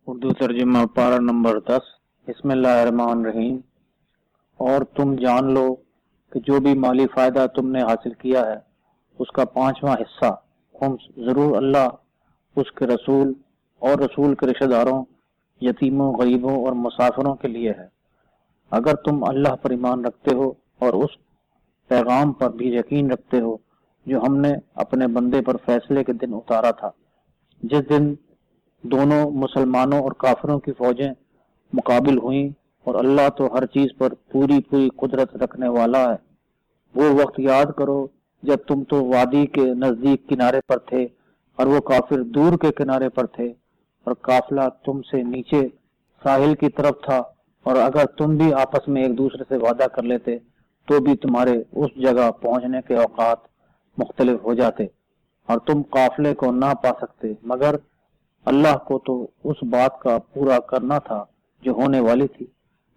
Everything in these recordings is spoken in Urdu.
اردو ترجمہ پارہ نمبر 10۔ بسم اللہ الرحمن الرحیم۔ اور تم جان لو کہ جو بھی مالی فائدہ تم نے حاصل کیا ہے اس کا 5واں حصہ خمس ضرور اللہ، اس کے رسول اور رسول کے رشتہ داروں، یتیموں، غریبوں اور مسافروں کے لیے ہے، اگر تم اللہ پر ایمان رکھتے ہو اور اس پیغام پر بھی یقین رکھتے ہو جو ہم نے اپنے بندے پر فیصلے کے دن اتارا تھا، جس دن دونوں مسلمانوں اور کافروں کی فوجیں مقابل ہوئیں، اور اللہ تو ہر چیز پر پوری قدرت رکھنے والا ہے۔ وہ وقت یاد کرو جب تم تو وادی کے نزدیک کنارے پر تھے اور وہ کافر دور کے کنارے پر تھے، اور قافلہ تم سے نیچے ساحل کی طرف تھا، اور اگر تم بھی آپس میں ایک دوسرے سے وعدہ کر لیتے تو بھی تمہارے اس جگہ پہنچنے کے اوقات مختلف ہو جاتے اور تم قافلے کو نہ پا سکتے، مگر اللہ کو تو اس بات کا پورا کرنا تھا جو ہونے والی تھی،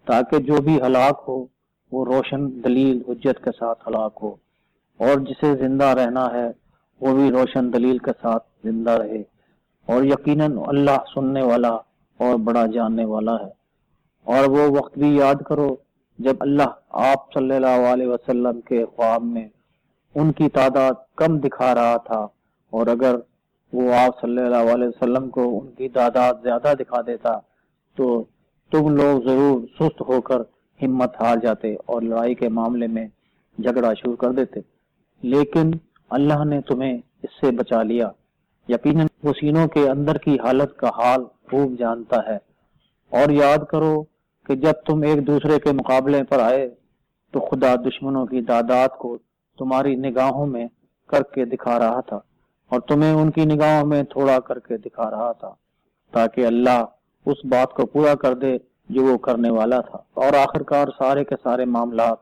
تاکہ جو بھی ہلاک ہو وہ روشن دلیل حجت کے ساتھ ہلاک ہو، اور جسے زندہ رہنا ہے وہ بھی روشن دلیل کے ساتھ زندہ رہے، اور یقیناً اللہ سننے والا اور بڑا جاننے والا ہے۔ اور وہ وقت بھی یاد کرو جب اللہ آپ صلی اللہ علیہ وسلم کے خواب میں ان کی تعداد کم دکھا رہا تھا، اور اگر وہ آپ صلی اللہ علیہ وسلم کو ان کی تعداد زیادہ دکھا دیتا تو تم لوگ ضرور سست ہو کر ہمت ہار جاتے اور لڑائی کے معاملے میں جھگڑا شروع کر دیتے، لیکن اللہ نے تمہیں اس سے بچا لیا، یقیناً وہ سینوں کے اندر کی حالت کا حال خوب جانتا ہے۔ اور یاد کرو کہ جب تم ایک دوسرے کے مقابلے پر آئے تو خدا دشمنوں کی تعداد کو تمہاری نگاہوں میں کر کے دکھا رہا تھا اور تمہیں ان کی نگاہوں میں تھوڑا کر کے دکھا رہا تھا، تاکہ اللہ اس بات کو پورا کر دے جو وہ کرنے والا تھا، اور آخرکار سارے کے سارے معاملات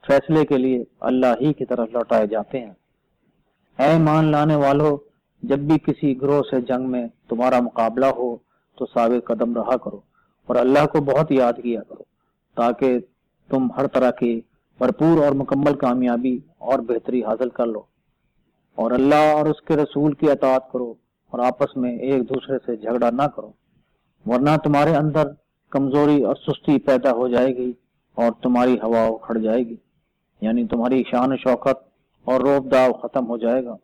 فیصلے کے لیے اللہ ہی کی طرف لوٹائے جاتے ہیں۔ اے ایمان لانے والو، جب بھی کسی گروہ سے جنگ میں تمہارا مقابلہ ہو تو ثابت قدم رہا کرو اور اللہ کو بہت یاد کیا کرو، تاکہ تم ہر طرح کی بھرپور اور مکمل کامیابی اور بہتری حاصل کر لو، اور اللہ اور اس کے رسول کی اطاعت کرو اور آپس میں ایک دوسرے سے جھگڑا نہ کرو، ورنہ تمہارے اندر کمزوری اور سستی پیدا ہو جائے گی اور تمہاری ہوا اکھڑ جائے گی، یعنی تمہاری شان و شوکت اور روب داو ختم ہو جائے گا۔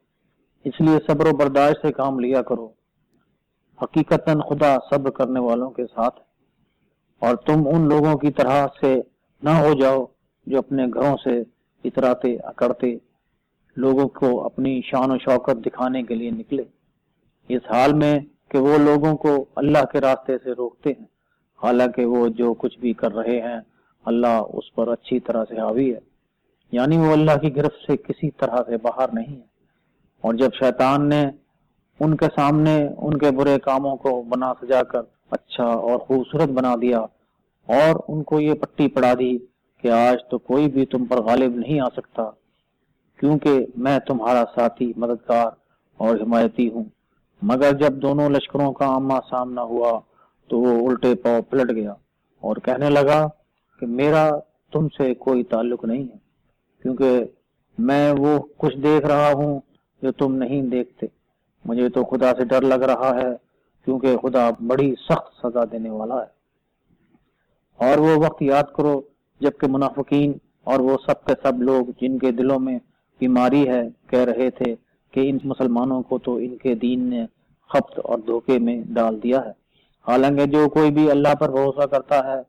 اس لیے صبر و برداشت سے کام لیا کرو، حقیقتاً خدا صبر کرنے والوں کے ساتھ ہے۔ اور تم ان لوگوں کی طرح سے نہ ہو جاؤ جو اپنے گھروں سے اتراتے اکڑتے لوگوں کو اپنی شان و شوکت دکھانے کے لیے نکلے، اس حال میں کہ وہ لوگوں کو اللہ کے راستے سے روکتے ہیں، حالانکہ وہ جو کچھ بھی کر رہے ہیں اللہ اس پر اچھی طرح سے حاوی ہے، یعنی وہ اللہ کی گرفت سے کسی طرح سے باہر نہیں ہے۔ اور جب شیطان نے ان کے سامنے ان کے برے کاموں کو بنا سجا کر اچھا اور خوبصورت بنا دیا اور ان کو یہ پٹی پڑا دی کہ آج تو کوئی بھی تم پر غالب نہیں آ سکتا، کیونکہ میں تمہارا ساتھی، مددگار اور حمایتی ہوں، مگر جب دونوں لشکروں کا آمنا سامنا ہوا تو وہ الٹے پاؤں پلٹ گیا اور کہنے لگا کہ میرا تم سے کوئی تعلق نہیں ہے، کیونکہ میں وہ کچھ دیکھ رہا ہوں جو تم نہیں دیکھتے، مجھے تو خدا سے ڈر لگ رہا ہے، کیونکہ خدا بڑی سخت سزا دینے والا ہے۔ اور وہ وقت یاد کرو جبکہ منافقین اور وہ سب کے سب لوگ جن کے دلوں میں بیماری ہے کہہ رہے تھے کہ ان مسلمانوں کو تو ان کے دین نے خبط اور دھوکے میں ڈال دیا ہے، حالانکہ جو کوئی بھی اللہ پر بھروسہ کرتا ہے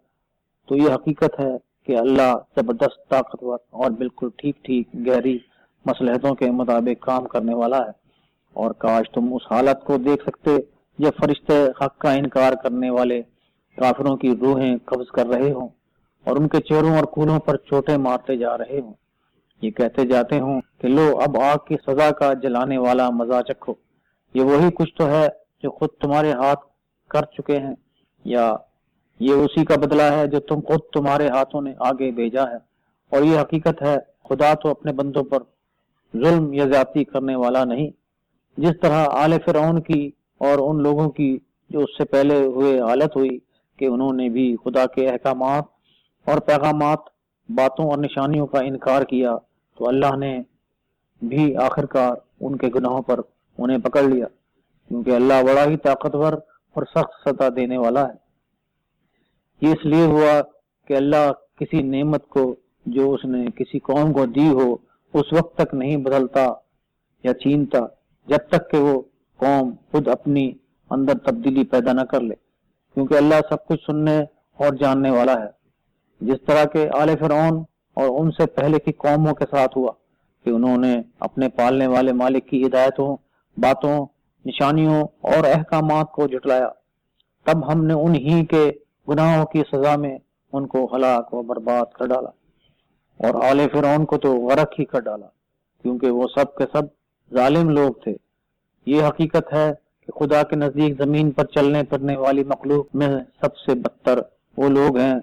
تو یہ حقیقت ہے کہ اللہ زبردست طاقتور اور بالکل ٹھیک گہری مصلحتوں کے مطابق کام کرنے والا ہے۔ اور کاش تم اس حالت کو دیکھ سکتے جب فرشتے حق کا انکار کرنے والے کافروں کی روحیں قبض کر رہے ہوں اور ان کے چہروں اور کولوں پر چوٹیں مارتے جا رہے ہوں، یہ کہتے جاتے ہوں کہ لو اب آگ کی سزا کا جلانے والا مزہ چکھو، یہ وہی کچھ تو ہے جو خود تمہارے ہاتھ کر چکے ہیں، یا یہ اسی کا بدلہ ہے جو تم خود تمہارے ہاتھوں نے آگے بھیجا ہے۔ اور یہ حقیقت ہے خدا تو اپنے بندوں پر ظلم یا زیادتی کرنے والا نہیں، جس طرح آل فرعون کی اور ان لوگوں کی جو اس سے پہلے ہوئے حالت ہوئی کہ انہوں نے بھی خدا کے احکامات اور پیغامات، باتوں اور نشانیوں کا انکار کیا، تو اللہ نے بھی آخرکار ان کے گناہوں پر انہیں پکڑ لیا، کیونکہ اللہ بڑا ہی طاقتور اور سخت سزا دینے والا ہے۔ یہ اس لیے ہوا کہ اللہ کسی نعمت کو جو اس نے کسی قوم کو دی ہو اس وقت تک نہیں بدلتا یا چھینتا جب تک کہ وہ قوم خود اپنی اندر تبدیلی پیدا نہ کر لے، کیونکہ اللہ سب کچھ سننے اور جاننے والا ہے۔ جس طرح کہ آل فرعون اور ان سے پہلے کی قوموں کے ساتھ ہوا کہ انہوں نے اپنے پالنے والے مالک کی ہدایتوں، باتوں، نشانیوں اور احکامات کو جھٹلایا، تب ہم نے انہی کے گناہوں کی سزا میں ان کو ہلاک و برباد کر ڈالا، اور آل فرعون کو تو غرق ہی کر ڈالا، کیونکہ وہ سب کے سب ظالم لوگ تھے۔ یہ حقیقت ہے کہ خدا کے نزدیک زمین پر چلنے پھرنے والی مخلوق میں سب سے بدتر وہ لوگ ہیں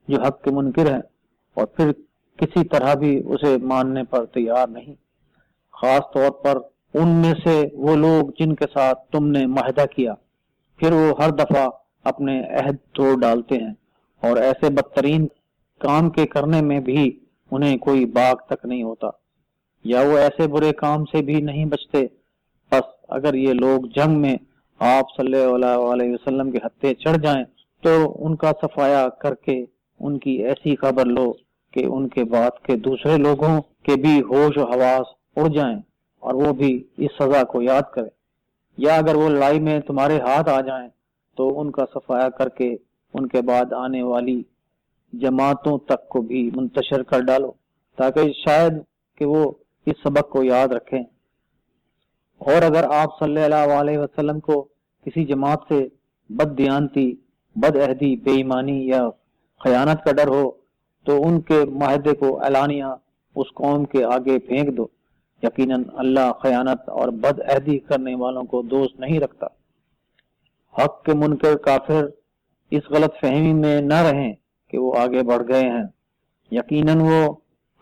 جو حق کے منکر ہیں اور پھر کسی طرح بھی اسے ماننے پر تیار نہیں، خاص طور پر ان میں سے وہ لوگ جن کے ساتھ تم نے معاہدہ کیا، پھر وہ ہر دفعہ اپنے عہد توڑ ڈالتے ہیں، اور ایسے بدترین کام کے کرنے میں بھی انہیں کوئی باک تک نہیں ہوتا، یا وہ ایسے برے کام سے بھی نہیں بچتے۔ بس اگر یہ لوگ جنگ میں آپ صلی اللہ علیہ وسلم کے ہتھے چڑھ جائیں تو ان کا صفایا کر کے ان کی ایسی خبر لو کہ ان کے بعد کے دوسرے لوگوں کے بھی ہوش و حواس اڑ جائیں اور وہ بھی اس سزا کو یاد کریں، یا اگر وہ لڑائی میں تمہارے ہاتھ آ جائیں تو ان کا صفایا کر کے ان کے بعد آنے والی جماعتوں تک کو بھی منتشر کر ڈالو، تاکہ شاید کہ وہ اس سبق کو یاد رکھیں۔ اور اگر آپ صلی اللہ علیہ وسلم کو کسی جماعت سے بد دیانتی، بد عہدی، بے ایمانی یا خیانت کا ڈر ہو تو ان کے معاہدے کو اعلانیہ اس قوم کے آگے پھینک دو، یقیناً اللہ خیانت اور بد عہدی کرنے والوں کو دوست نہیں رکھتا۔ حق کے منکر کافر اس غلط فہمی میں نہ رہیں کہ وہ آگے بڑھ گئے ہیں، یقیناً وہ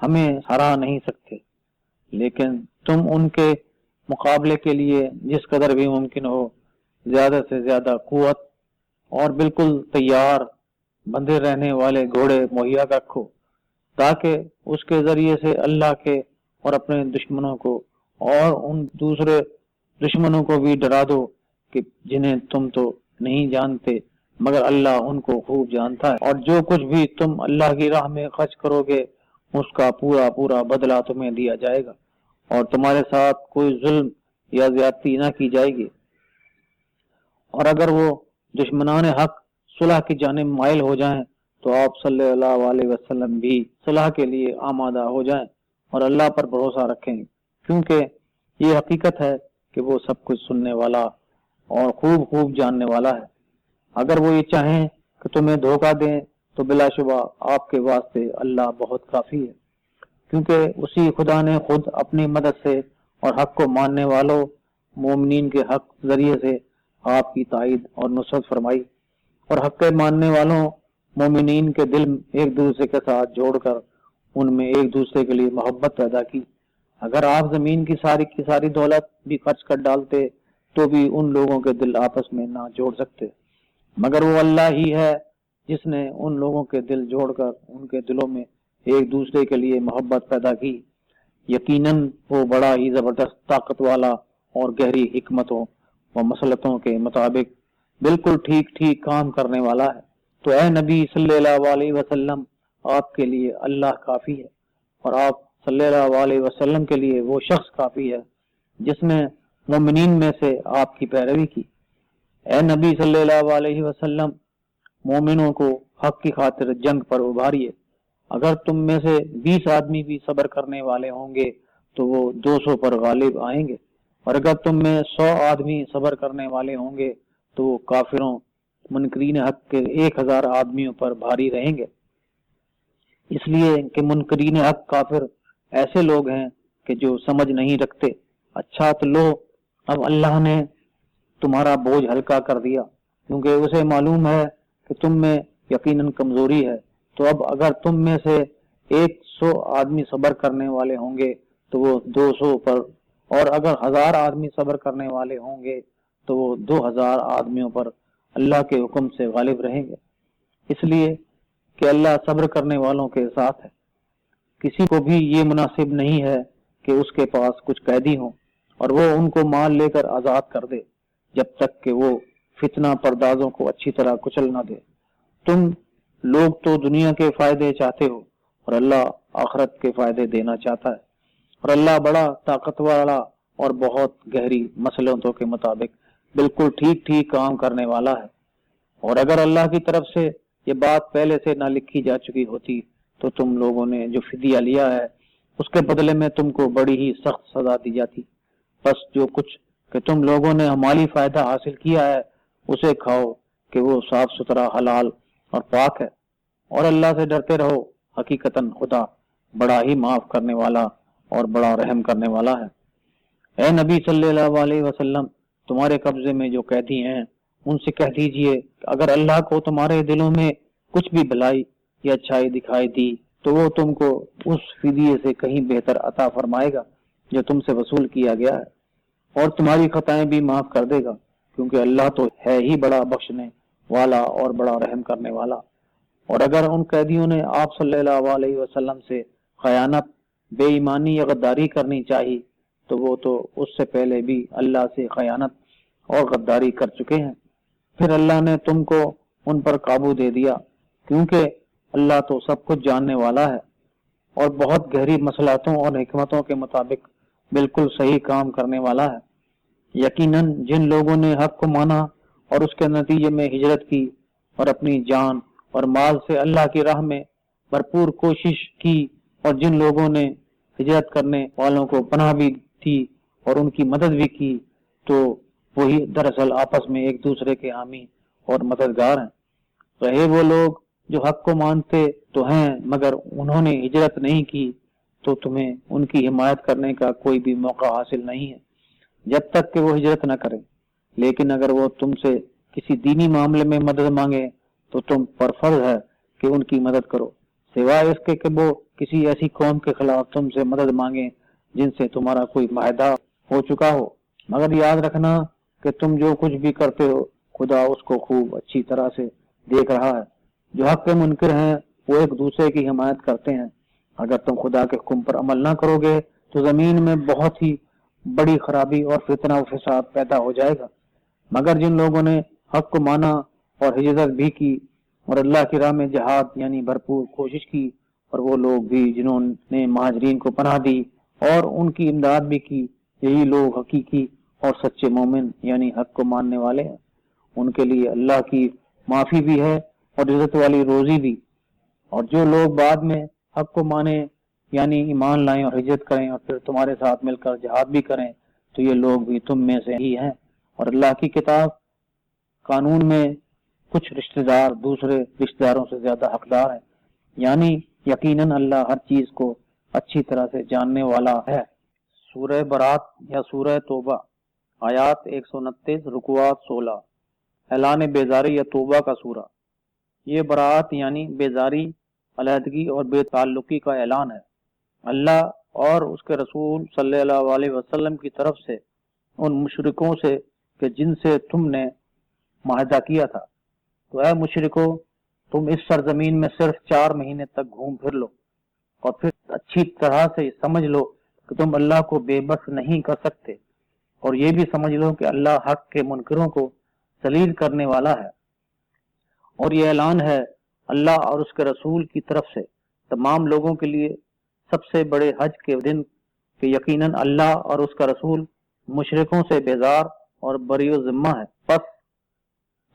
ہمیں ہرا نہیں سکتے، لیکن تم ان کے مقابلے کے لیے جس قدر بھی ممکن ہو زیادہ سے زیادہ قوت اور بالکل تیار بندھے رہنے والے گھوڑے مہیا رکھو، تاکہ اس کے ذریعے سے اللہ کے اور اپنے دشمنوں کو اور ان دوسرے دشمنوں کو بھی ڈرا دو کہ جنہیں تم تو نہیں جانتے مگر اللہ ان کو خوب جانتا ہے، اور جو کچھ بھی تم اللہ کی راہ میں خرچ کرو گے اس کا پورا پورا بدلہ تمہیں دیا جائے گا، اور تمہارے ساتھ کوئی ظلم یا زیادتی نہ کی جائے گی۔ اور اگر وہ دشمنان حق صلح کی جانب مائل ہو جائیں تو آپ صلی اللہ علیہ وسلم بھی صلح کے لیے آمادہ ہو جائیں اور اللہ پر بھروسہ رکھیں، کیونکہ یہ حقیقت ہے کہ وہ سب کچھ سننے والا اور خوب خوب جاننے والا ہے۔ اگر وہ یہ چاہیں کہ تمہیں دھوکہ دیں تو بلا شبہ آپ کے واسطے اللہ بہت کافی ہے، کیونکہ اسی خدا نے خود اپنی مدد سے اور حق کو ماننے والوں مومنین کے حق ذریعے سے آپ کی تائید اور نصرت فرمائی، اور حق کے ماننے والوں مومنین کے دل ایک دوسرے کے ساتھ جوڑ کر ان میں ایک دوسرے کے لیے محبت پیدا کی۔ اگر آپ زمین کی ساری دولت بھی خرچ کر ڈالتے تو بھی ان لوگوں کے دل آپس میں نہ جوڑ سکتے، مگر وہ اللہ ہی ہے جس نے ان لوگوں کے دل جوڑ کر ان کے دلوں میں ایک دوسرے کے لیے محبت پیدا کی۔ یقیناً وہ بڑا ہی زبردست طاقت والا اور گہری حکمتوں و مسلطوں کے مطابق بالکل ٹھیک ٹھیک کام کرنے والا ہے۔ تو اے نبی صلی اللہ علیہ وسلم، آپ کے لیے اللہ کافی ہے، اور آپ صلی اللہ علیہ وسلم کے لیے وہ شخص کافی ہے جس نے مومنین میں سے آپ کی پیروی کی۔ اے نبی صلی اللہ علیہ وسلم، مومنوں کو حق کی خاطر جنگ پر ابھاریے۔ اگر تم میں سے 20 آدمی بھی صبر کرنے والے ہوں گے تو وہ 200 پر غالب آئیں گے، اور اگر تم میں 100 آدمی صبر کرنے والے ہوں گے تو وہ کافروں منکرین حق کے 1000 آدمیوں پر بھاری رہیں گے۔ اس لیے کہ منکرین حق کافر ایسے لوگ ہیں کہ جو سمجھ نہیں رکھتے۔ اچھا تو لو، اب اللہ نے تمہارا بوجھ ہلکا کر دیا، کیونکہ اسے معلوم ہے کہ تم میں یقیناً کمزوری ہے، تو اب اگر تم میں سے 100 آدمی صبر کرنے والے ہوں گے تو وہ 200 پر، اور اگر 1000 آدمی صبر کرنے والے ہوں گے تو وہ 2000 آدمیوں پر اللہ کے حکم سے غالب رہیں گے، اس لیے کہ اللہ صبر کرنے والوں کے ساتھ ہے۔ کسی کو بھی یہ مناسب نہیں ہے کہ اس کے پاس کچھ قیدی ہوں اور وہ ان کو مال لے کر آزاد کر دے جب تک کہ وہ فتنہ پردازوں کو اچھی طرح کچل نہ دے۔ تم لوگ تو دنیا کے فائدے چاہتے ہو اور اللہ آخرت کے فائدے دینا چاہتا ہے، اور اللہ بڑا طاقت والا اور بہت گہری مصلحتوں کے مطابق بالکل ٹھیک ٹھیک کام کرنے والا ہے۔ اور اگر اللہ کی طرف سے یہ بات پہلے سے نہ لکھی جا چکی ہوتی تو تم لوگوں نے جو فدیہ لیا ہے اس کے بدلے میں تم کو بڑی ہی سخت سزا دی جاتی۔ بس جو کچھ کہ تم لوگوں نے مالی فائدہ حاصل کیا ہے اسے کھاؤ کہ وہ صاف ستھرا حلال اور پاک ہے، اور اللہ سے ڈرتے رہو، حقیقتاً خدا بڑا ہی معاف کرنے والا اور بڑا رحم کرنے والا ہے۔ اے نبی صلی اللہ علیہ وسلم، تمہارے قبضے میں جو قیدی ہیں ان سے کہہ دیجئے کہ اگر اللہ کو تمہارے دلوں میں کچھ بھی بھلائی یا اچھائی دکھائی دی تو وہ تم کو اس فدیے سے کہیں بہتر عطا فرمائے گا جو تم سے وصول کیا گیا ہے، اور تمہاری خطائیں بھی معاف کر دے گا، کیونکہ اللہ تو ہے ہی بڑا بخشنے والا اور بڑا رحم کرنے والا۔ اور اگر ان قیدیوں نے آپ صلی اللہ علیہ وسلم سے خیانت، بے ایمانی یا غداری کرنی چاہی تو وہ تو اس سے پہلے بھی اللہ سے خیانت اور غداری کر چکے ہیں، پھر اللہ نے تم کو ان پر قابو دے دیا، کیونکہ اللہ تو سب کچھ جاننے والا ہے اور بہت گہری مصلحتوں اور حکمتوں کے مطابق بالکل صحیح کام کرنے والا ہے۔ یقیناً جن لوگوں نے حق کو مانا اور اس کے نتیجے میں ہجرت کی اور اپنی جان اور مال سے اللہ کی راہ میں بھرپور کوشش کی، اور جن لوگوں نے ہجرت کرنے والوں کو پناہ بھی تھی اور ان کی مدد بھی کی، تو وہی دراصل آپس میں ایک دوسرے کے حامی اور مددگار ہیں۔ رہے وہ لوگ جو حق کو مانتے تو ہیں مگر انہوں نے ہجرت نہیں کی، تو تمہیں ان کی حمایت کرنے کا کوئی بھی موقع حاصل نہیں ہے جب تک کہ وہ ہجرت نہ کریں۔ لیکن اگر وہ تم سے کسی دینی معاملے میں مدد مانگے تو تم پر فرض ہے کہ ان کی مدد کرو، سوائے اس کے کہ وہ کسی ایسی قوم کے خلاف تم سے مدد مانگے جن سے تمہارا کوئی معاہدہ ہو چکا ہو۔ مگر یاد رکھنا کہ تم جو کچھ بھی کرتے ہو خدا اس کو خوب اچھی طرح سے دیکھ رہا ہے۔ جو حق کے منکر ہیں وہ ایک دوسرے کی حمایت کرتے ہیں۔ اگر تم خدا کے حکم پر عمل نہ کرو گے تو زمین میں بہت ہی بڑی خرابی اور فتنہ و فساد پیدا ہو جائے گا۔ مگر جن لوگوں نے حق کو مانا اور ہجرت بھی کی اور اللہ کی راہ میں جہاد یعنی بھرپور کوشش کی، اور وہ لوگ بھی جنہوں نے مہاجرین کو پناہ دی اور ان کی امداد بھی کی، یہی لوگ حقیقی اور سچے مومن یعنی حق کو ماننے والے ہیں۔ ان کے لیے اللہ کی معافی بھی ہے اور عزت والی روزی بھی۔ اور جو لوگ بعد میں حق کو مانے یعنی ایمان لائیں اور ہجرت کریں اور پھر تمہارے ساتھ مل کر جہاد بھی کریں تو یہ لوگ بھی تم میں سے ہی ہیں۔ اور اللہ کی کتاب قانون میں کچھ رشتہ دار دوسرے رشتہ داروں سے زیادہ حقدار ہیں، یعنی یقیناً اللہ ہر چیز کو اچھی طرح سے جاننے والا ہے۔ سورہ برات یا سورہ توبہ، آیات 129 رکوعات 16۔ اعلان بیزاری یا توبہ کا سورہ۔ یہ برات یعنی بیزاری، علیحدگی اور بے تعلقی کا اعلان ہے اللہ اور اس کے رسول صلی اللہ علیہ وسلم کی طرف سے ان مشرکوں سے کہ جن سے تم نے معاہدہ کیا تھا۔ تو اے مشرکو، تم اس سرزمین میں صرف 4 مہینے تک گھوم پھر لو اور پھر اچھی طرح سے سمجھ لو کہ تم اللہ کو بے بس نہیں کر سکتے، اور یہ بھی سمجھ لو کہ اللہ حق کے منکروں کو ذلیل کرنے والا ہے۔ اور یہ اعلان ہے اللہ اور اس کے رسول کی طرف سے تمام لوگوں کے لیے سب سے بڑے حج کے دن کہ یقیناً اللہ اور اس کا رسول مشرکوں سے بیزار اور بری ذمہ ہے۔ پس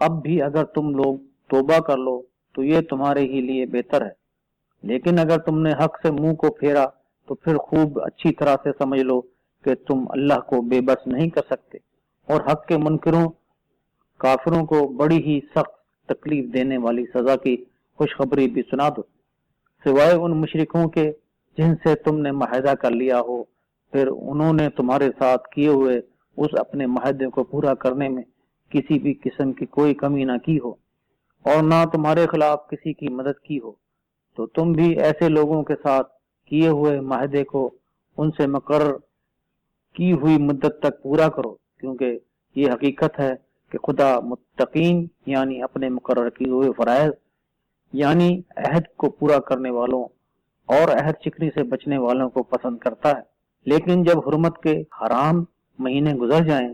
اب بھی اگر تم لوگ توبہ کر لو تو یہ تمہارے ہی لیے بہتر ہے، لیکن اگر تم نے حق سے منہ کو پھیرا تو پھر خوب اچھی طرح سے سمجھ لو کہ تم اللہ کو بے بس نہیں کر سکتے، اور حق کے منکروں کافروں کو بڑی ہی سخت تکلیف دینے والی سزا کی خوشخبری بھی سنا دو، سوائے ان مشرکوں کے جن سے تم نے معاہدہ کر لیا ہو، پھر انہوں نے تمہارے ساتھ کیے ہوئے اس اپنے معاہدے کو پورا کرنے میں کسی بھی قسم کی کوئی کمی نہ کی ہو اور نہ تمہارے خلاف کسی کی مدد کی ہو، تو تم بھی ایسے لوگوں کے ساتھ کیے ہوئے معاہدے کو ان سے مقرر کی ہوئی مدت تک پورا کرو، کیونکہ یہ حقیقت ہے کہ خدا متقین یعنی اپنے مقرر کیے ہوئے فرائض یعنی عہد کو پورا کرنے والوں اور عہد چکنی سے بچنے والوں کو پسند کرتا ہے۔ لیکن جب حرمت کے حرام مہینے گزر جائیں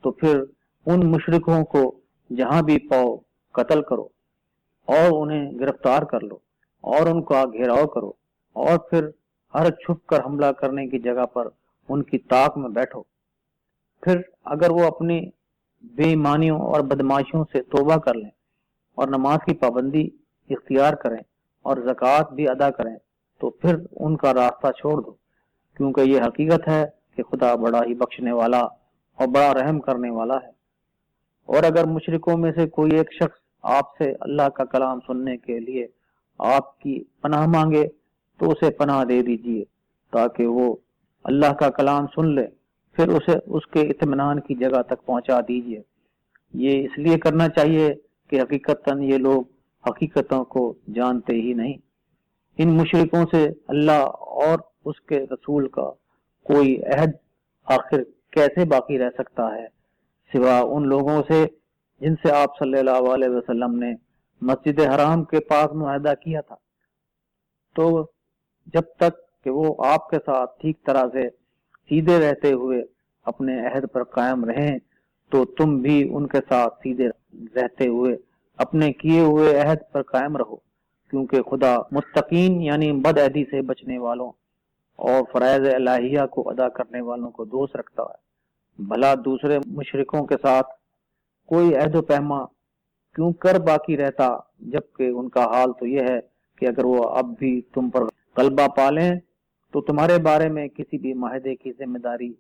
تو پھر ان مشرکوں کو جہاں بھی پاؤ قتل کرو اور انہیں گرفتار کر لو اور ان کا گھیراؤ کرو، اور پھر ہر چھپ کر حملہ کرنے کی جگہ پر ان کی طاق میں بیٹھو۔ پھر اگر وہ اپنی بے ایمانیوں اور بدماشیوں سے توبہ کر لیں اور نماز کی پابندی اختیار کریں اور زکوٰۃ بھی ادا کریں تو پھر ان کا راستہ چھوڑ دو، کیونکہ یہ حقیقت ہے کہ خدا بڑا ہی بخشنے والا اور بڑا رحم کرنے والا ہے۔ اور اگر مشرکوں میں سے کوئی ایک شخص آپ سے اللہ کا کلام سننے کے لیے آپ کی پناہ مانگے تو اسے پناہ دے دیجیے تاکہ وہ اللہ کا کلام سن لے، پھر اسے اس کے اطمینان کی جگہ تک پہنچا دیجیے۔ یہ اس لیے کرنا چاہیے کہ حقیقتاً یہ لوگ حقیقتوں کو جانتے ہی نہیں۔ ان مشرکوں سے اللہ اور اس کے رسول کا کوئی عہد آخر کیسے باقی رہ سکتا ہے سوا ان لوگوں سے جن سے آپ صلی اللہ علیہ وسلم نے مسجد حرام کے پاس معاہدہ کیا تھا۔ تو جب تک کہ وہ آپ کے ساتھ ٹھیک طرح سے سیدھے رہتے ہوئے اپنے عہد پر قائم رہیں تو تم بھی ان کے ساتھ سیدھے رہتے ہوئے اپنے کیے ہوئے عہد پر قائم رہو، کیونکہ خدا متقین یعنی بد عہدی سے بچنے والوں اور فرائض الہیہ کو ادا کرنے والوں کو دوست رکھتا ہے۔ بھلا دوسرے مشرکوں کے ساتھ کوئی عہد و پیما کیوں کر باقی رہتا، جبکہ ان کا حال تو یہ ہے کہ اگر وہ اب بھی تم پر غلبہ پالیں تو تمہارے بارے میں کسی بھی معاہدے کی ذمہ داری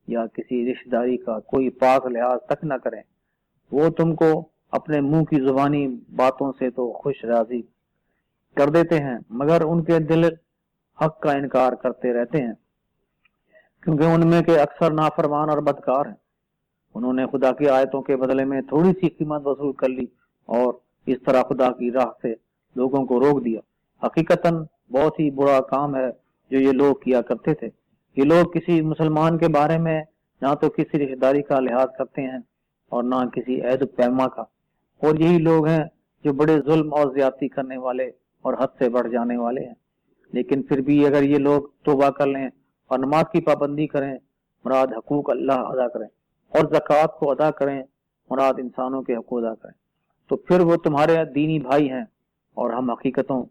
یا کسی رشتہ داری کا کوئی پاک لحاظ تک نہ کریں۔ وہ تم کو اپنے منہ کی زبانی باتوں سے تو خوش راضی کر دیتے ہیں، مگر ان کے دل حق کا انکار کرتے رہتے ہیں، کیونکہ ان میں کے اکثر نافرمان اور بدکار ہیں۔ انہوں نے خدا کی آیتوں کے بدلے میں تھوڑی سی قیمت وصول کر لی اور اس طرح خدا کی راہ سے لوگوں کو روک دیا۔ حقیقتاً بہت ہی برا کام ہے جو یہ لوگ کیا کرتے تھے۔ یہ لوگ کسی مسلمان کے بارے میں نہ تو کسی رشتہ داری کا لحاظ کرتے ہیں اور نہ کسی عہد و پیما کا، اور یہی لوگ ہیں جو بڑے ظلم اور زیادتی کرنے والے اور حد سے بڑھ جانے والے ہیں۔ لیکن پھر بھی اگر یہ لوگ توبہ کر لیں اور نماز کی پابندی کریں، مراد حقوق اللہ ادا کریں، اور زکوٰۃ کو ادا کریں، مراد انسانوں کے حقوق ادا کریں، تو پھر وہ تمہارے دینی بھائی ہیں۔ اور ہم حقیقتوں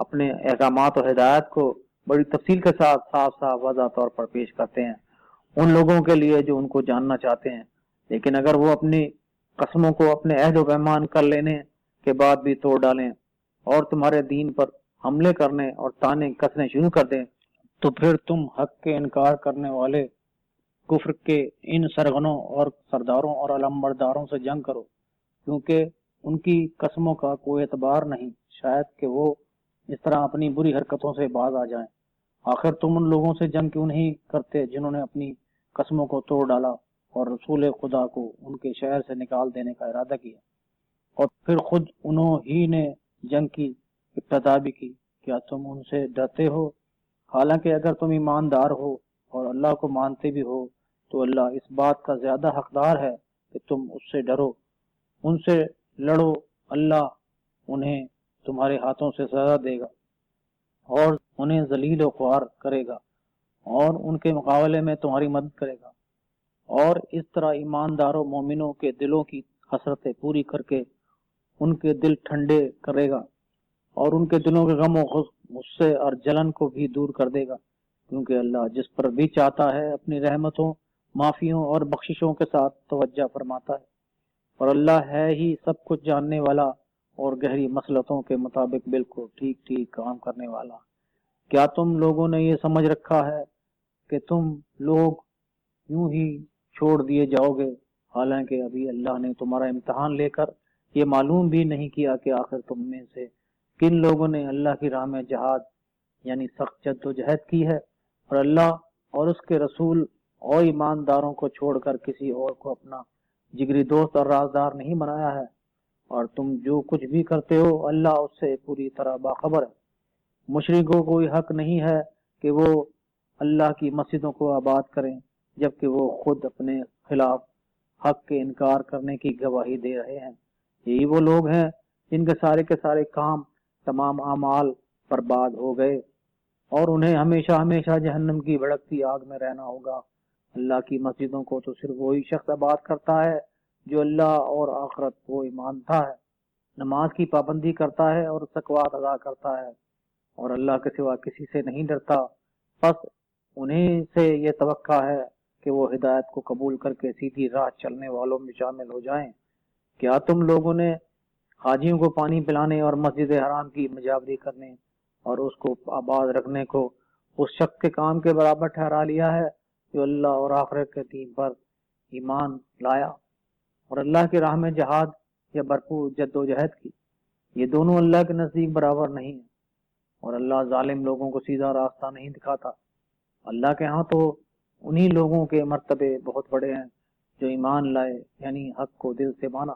اپنے احکامات و ہدایت کو بڑی تفصیل کے ساتھ صاف صاف واضح طور پر پیش کرتے ہیں ان لوگوں کے لیے جو ان کو جاننا چاہتے ہیں۔ لیکن اگر وہ اپنی قسموں کو اپنے عہد و پیمان کر لینے کے بعد بھی توڑ ڈالیں اور تمہارے دین پر حملے کرنے اور تانے کسنے شروع کر دیں تو پھر تم حق کے انکار کرنے والے کفر کے ان سرغنوں اور سرداروں اور علمبرداروں سے جنگ کرو، کیونکہ ان کی قسموں کا کوئی اعتبار نہیں، شاید کہ وہ اس طرح اپنی بری حرکتوں سے باز آ جائیں۔ آخر تم ان لوگوں سے جنگ کیوں نہیں کرتے جنہوں نے اپنی قسموں کو توڑ ڈالا اور رسول خدا کو ان کے شہر سے نکال دینے کا ارادہ کیا، اور پھر خود انہوں ہی نے جنگ کی ابتدا بھی کی؟ کیا تم ان سے ڈرتے ہو؟ حالانکہ اگر تم ایماندار ہو اور اللہ کو مانتے بھی ہو تو اللہ اس بات کا زیادہ حقدار ہے کہ تم اس سے ڈرو، ان سے لڑو، اللہ انہیں تمہارے ہاتھوں سے سزا دے گا اور انہیں ذلیل و خوار کرے گا اور ان کے مقابلے میں تمہاری مدد کرے گا، اور اس طرح ایمانداروں مومنوں کے دلوں کی حسرتیں پوری کر کے ان کے دل ٹھنڈے کرے گا اور ان کے دلوں کے غم و غصے اور جلن کو بھی دور کر دے گا، کیونکہ اللہ جس پر بھی چاہتا ہے اپنی رحمتوں، معافیوں اور بخششوں کے ساتھ توجہ فرماتا ہے، اور اللہ ہے ہی سب کچھ جاننے والا اور گہری مصلحتوں کے مطابق بالکل ٹھیک ٹھیک کام کرنے والا۔ کیا تم لوگوں نے یہ سمجھ رکھا ہے کہ تم لوگ یوں ہی چھوڑ دیے جاؤ گے، حالانکہ ابھی اللہ نے تمہارا امتحان لے کر یہ معلوم بھی نہیں کیا کہ آخر تم میں سے کن لوگوں نے اللہ کی راہ میں جہاد یعنی سخت جد و جہد کی ہے اور اللہ اور اس کے رسول اور ایمانداروں کو چھوڑ کر کسی اور کو اپنا جگری دوست اور رازدار نہیں بنایا ہے، اور تم جو کچھ بھی کرتے ہو اللہ اس سے پوری طرح باخبر ہے۔ مشرکوں کو کوئی حق نہیں ہے کہ وہ اللہ کی مسجدوں کو آباد کریں جبکہ وہ خود اپنے خلاف حق کے انکار کرنے کی گواہی دے رہے ہیں۔ یہی وہ لوگ ہیں جن کے سارے کام، تمام اعمال برباد ہو گئے اور انہیں ہمیشہ ہمیشہ جہنم کی بھڑکتی آگ میں رہنا ہوگا۔ اللہ کی مسجدوں کو تو صرف وہی شخص آباد کرتا ہے جو اللہ اور آخرت کو مانتا ہے، نماز کی پابندی کرتا ہے اور زکوٰۃ ادا کرتا ہے اور اللہ کے سوا کسی سے نہیں ڈرتا، بس انہیں سے یہ توقع ہے کہ وہ ہدایت کو قبول کر کے سیدھی راہ چلنے والوں میں شامل ہو جائیں۔ کیا تم لوگوں نے حاجیوں کو پانی پلانے اور مسجد حرام کی مجاوری کرنے اور اس کو آباد رکھنے کو اس شخص کے کام کے برابر ٹھہرا لیا ہے جو اللہ اور آخرت کے دین پر ایمان لایا اور اللہ کی راہ میں جہاد یا بھرپور جد و جہد کی؟ یہ دونوں اللہ کے نزدیک برابر نہیں ہیں اور اللہ ظالم لوگوں کو سیدھا راستہ نہیں دکھاتا۔ اللہ کے ہاں تو انہی لوگوں کے مرتبے بہت بڑے ہیں جو ایمان لائے، یعنی حق کو دل سے مانا،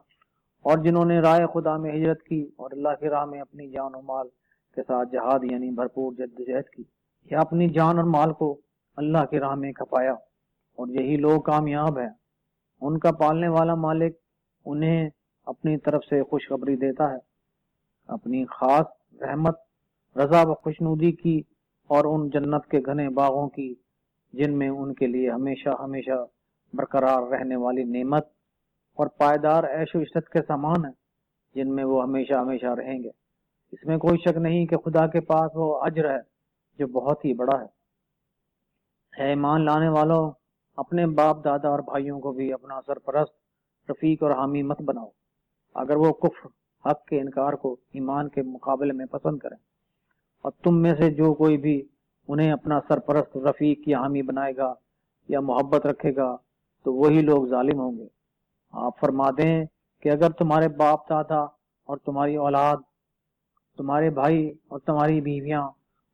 اور جنہوں نے رائے خدا میں ہجرت کی اور اللہ کی راہ میں اپنی جان و مال کے ساتھ جہاد یعنی بھرپور جد و جہد کی، یا اپنی جان اور مال کو اللہ کی راہ میں کھپایا، اور یہی لوگ کامیاب ہیں۔ ان کا پالنے والا مالک انہیں اپنی طرف سے خوشخبری دیتا ہے، اپنی خاص رحمت، رضا و خوشنودی کی اور ان جنت کے گھنے باغوں کی جن میں ان کے لیے ہمیشہ ہمیشہ برقرار رہنے والی نعمت اور پائیدار عیش و عشرت کے سامان ہیں، جن میں وہ ہمیشہ ہمیشہ رہیں گے۔ اس میں کوئی شک نہیں کہ خدا کے پاس وہ اجر ہے جو بہت ہی بڑا ہے۔ ایمان لانے والوں، اپنے باپ دادا اور بھائیوں کو بھی اپنا سرپرست، رفیق اور حامی مت بناؤ، اگر وہ کفر، حق کے انکار کو ایمان کے مقابلے میں پسند کریں، اور تم میں سے جو کوئی بھی انہیں اپنا سرپرست، رفیق یا حامی بنائے گا یا محبت رکھے گا تو وہی لوگ ظالم ہوں گے۔ آپ فرما دیں کہ اگر تمہارے باپ دادا اور تمہاری اولاد، تمہارے بھائی اور تمہاری بیویاں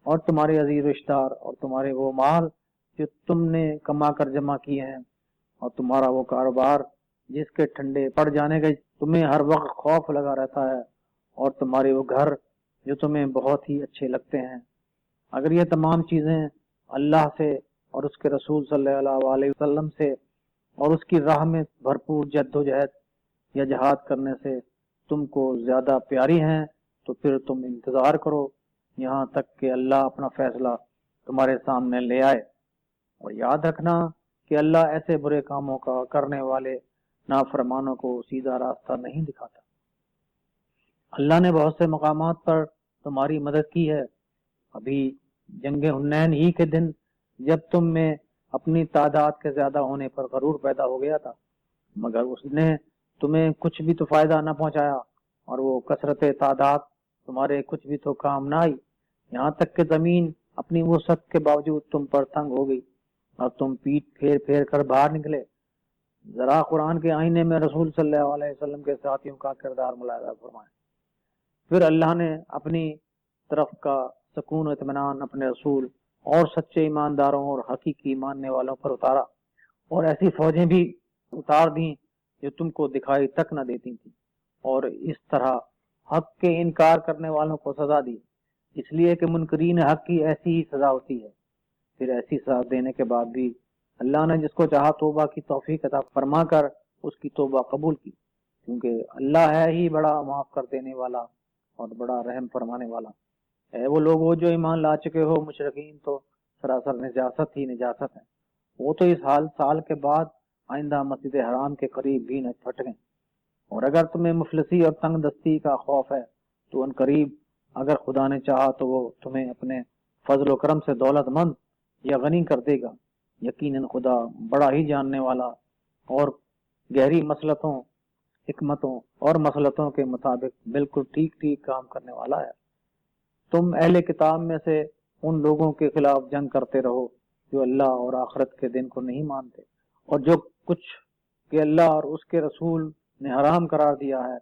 اور تمہارے عزیز رشتہ دار اور تمہارے وہ مال جو تم نے کما کر جمع کیے ہیں اور تمہارا وہ کاروبار جس کے ٹھنڈے پڑ جانے کا تمہیں ہر وقت خوف لگا رہتا ہے، اور تمہارے وہ گھر جو تمہیں بہت ہی اچھے لگتے ہیں، اگر یہ تمام چیزیں اللہ سے اور اس کے رسول صلی اللہ علیہ وسلم سے اور اس کی راہ میں بھرپور جد و جہد یا جہاد کرنے سے تم کو زیادہ پیاری ہیں، تو پھر تم انتظار کرو یہاں تک کہ اللہ اپنا فیصلہ تمہارے سامنے لے آئے، اور یاد رکھنا کہ اللہ ایسے برے کاموں کا کرنے والے نافرمانوں کو سیدھا راستہ نہیں دکھاتا۔ اللہ نے بہت سے مقامات پر تمہاری مدد کی ہے، ابھی جنگ حنین ہی کے دن جب تم میں اپنی تعداد کے زیادہ ہونے پر غرور پیدا ہو گیا تھا، مگر اس نے تمہیں کچھ بھی تو فائدہ نہ پہنچایا، اور وہ کثرت تعداد تمہارے کچھ بھی تو کام نہ آئی، یہاں تک کہ زمین اپنی وسعت کے باوجود تم پر تنگ ہو گئی اور تم پیٹ پھیر پھیر کر باہر نکلے۔ ذرا قرآن کے آئینے میں رسول صلی اللہ علیہ وسلم کے ساتھیوں کا کردار ملاحظہ فرمائیں۔ پھر اللہ نے اپنی طرف کا سکون و اطمینان اپنے رسول اور سچے ایمانداروں اور حقیقی ماننے والوں پر اتارا، اور ایسی فوجیں بھی اتار دیں جو تم کو دکھائی تک نہ دیتی تھیں، اور اس طرح حق کے انکار کرنے والوں کو سزا دی، اس لیے کہ منکرین حق کی ایسی ہی سزا ہوتی ہے۔ پھر ایسی سزا دینے کے بعد بھی اللہ نے جس کو چاہا توبہ کی توفیق عطا فرما کر اس کی توبہ قبول کی، کیونکہ اللہ ہے ہی بڑا معاف کر دینے والا اور بڑا رحم فرمانے والا۔ اے وہ لوگ جو ایمان لا چکے ہو، مشرکین تو سراسر نجاست ہی نجاست ہے، وہ تو اس سال کے بعد آئندہ مسجد حرام کے قریب بھی نہ پھٹکیں، اور اگر تمہیں مفلسی اور تنگ دستی کا خوف ہے تو ان قریب اگر خدا نے چاہا تو وہ تمہیں اپنے فضل و کرم سے دولت مند یا غنی کر دے گا، یقیناً خدا بڑا ہی جاننے والا اور گہری مسلطوں، حکمتوں اور مسلطوں کے مطابق بالکل ٹھیک ٹھیک کام کرنے والا ہے۔ تم اہل کتاب میں سے ان لوگوں کے خلاف جنگ کرتے رہو جو اللہ اور آخرت کے دن کو نہیں مانتے، اور جو کچھ کہ اللہ اور اس کے رسول نے حرام قرار دیا ہے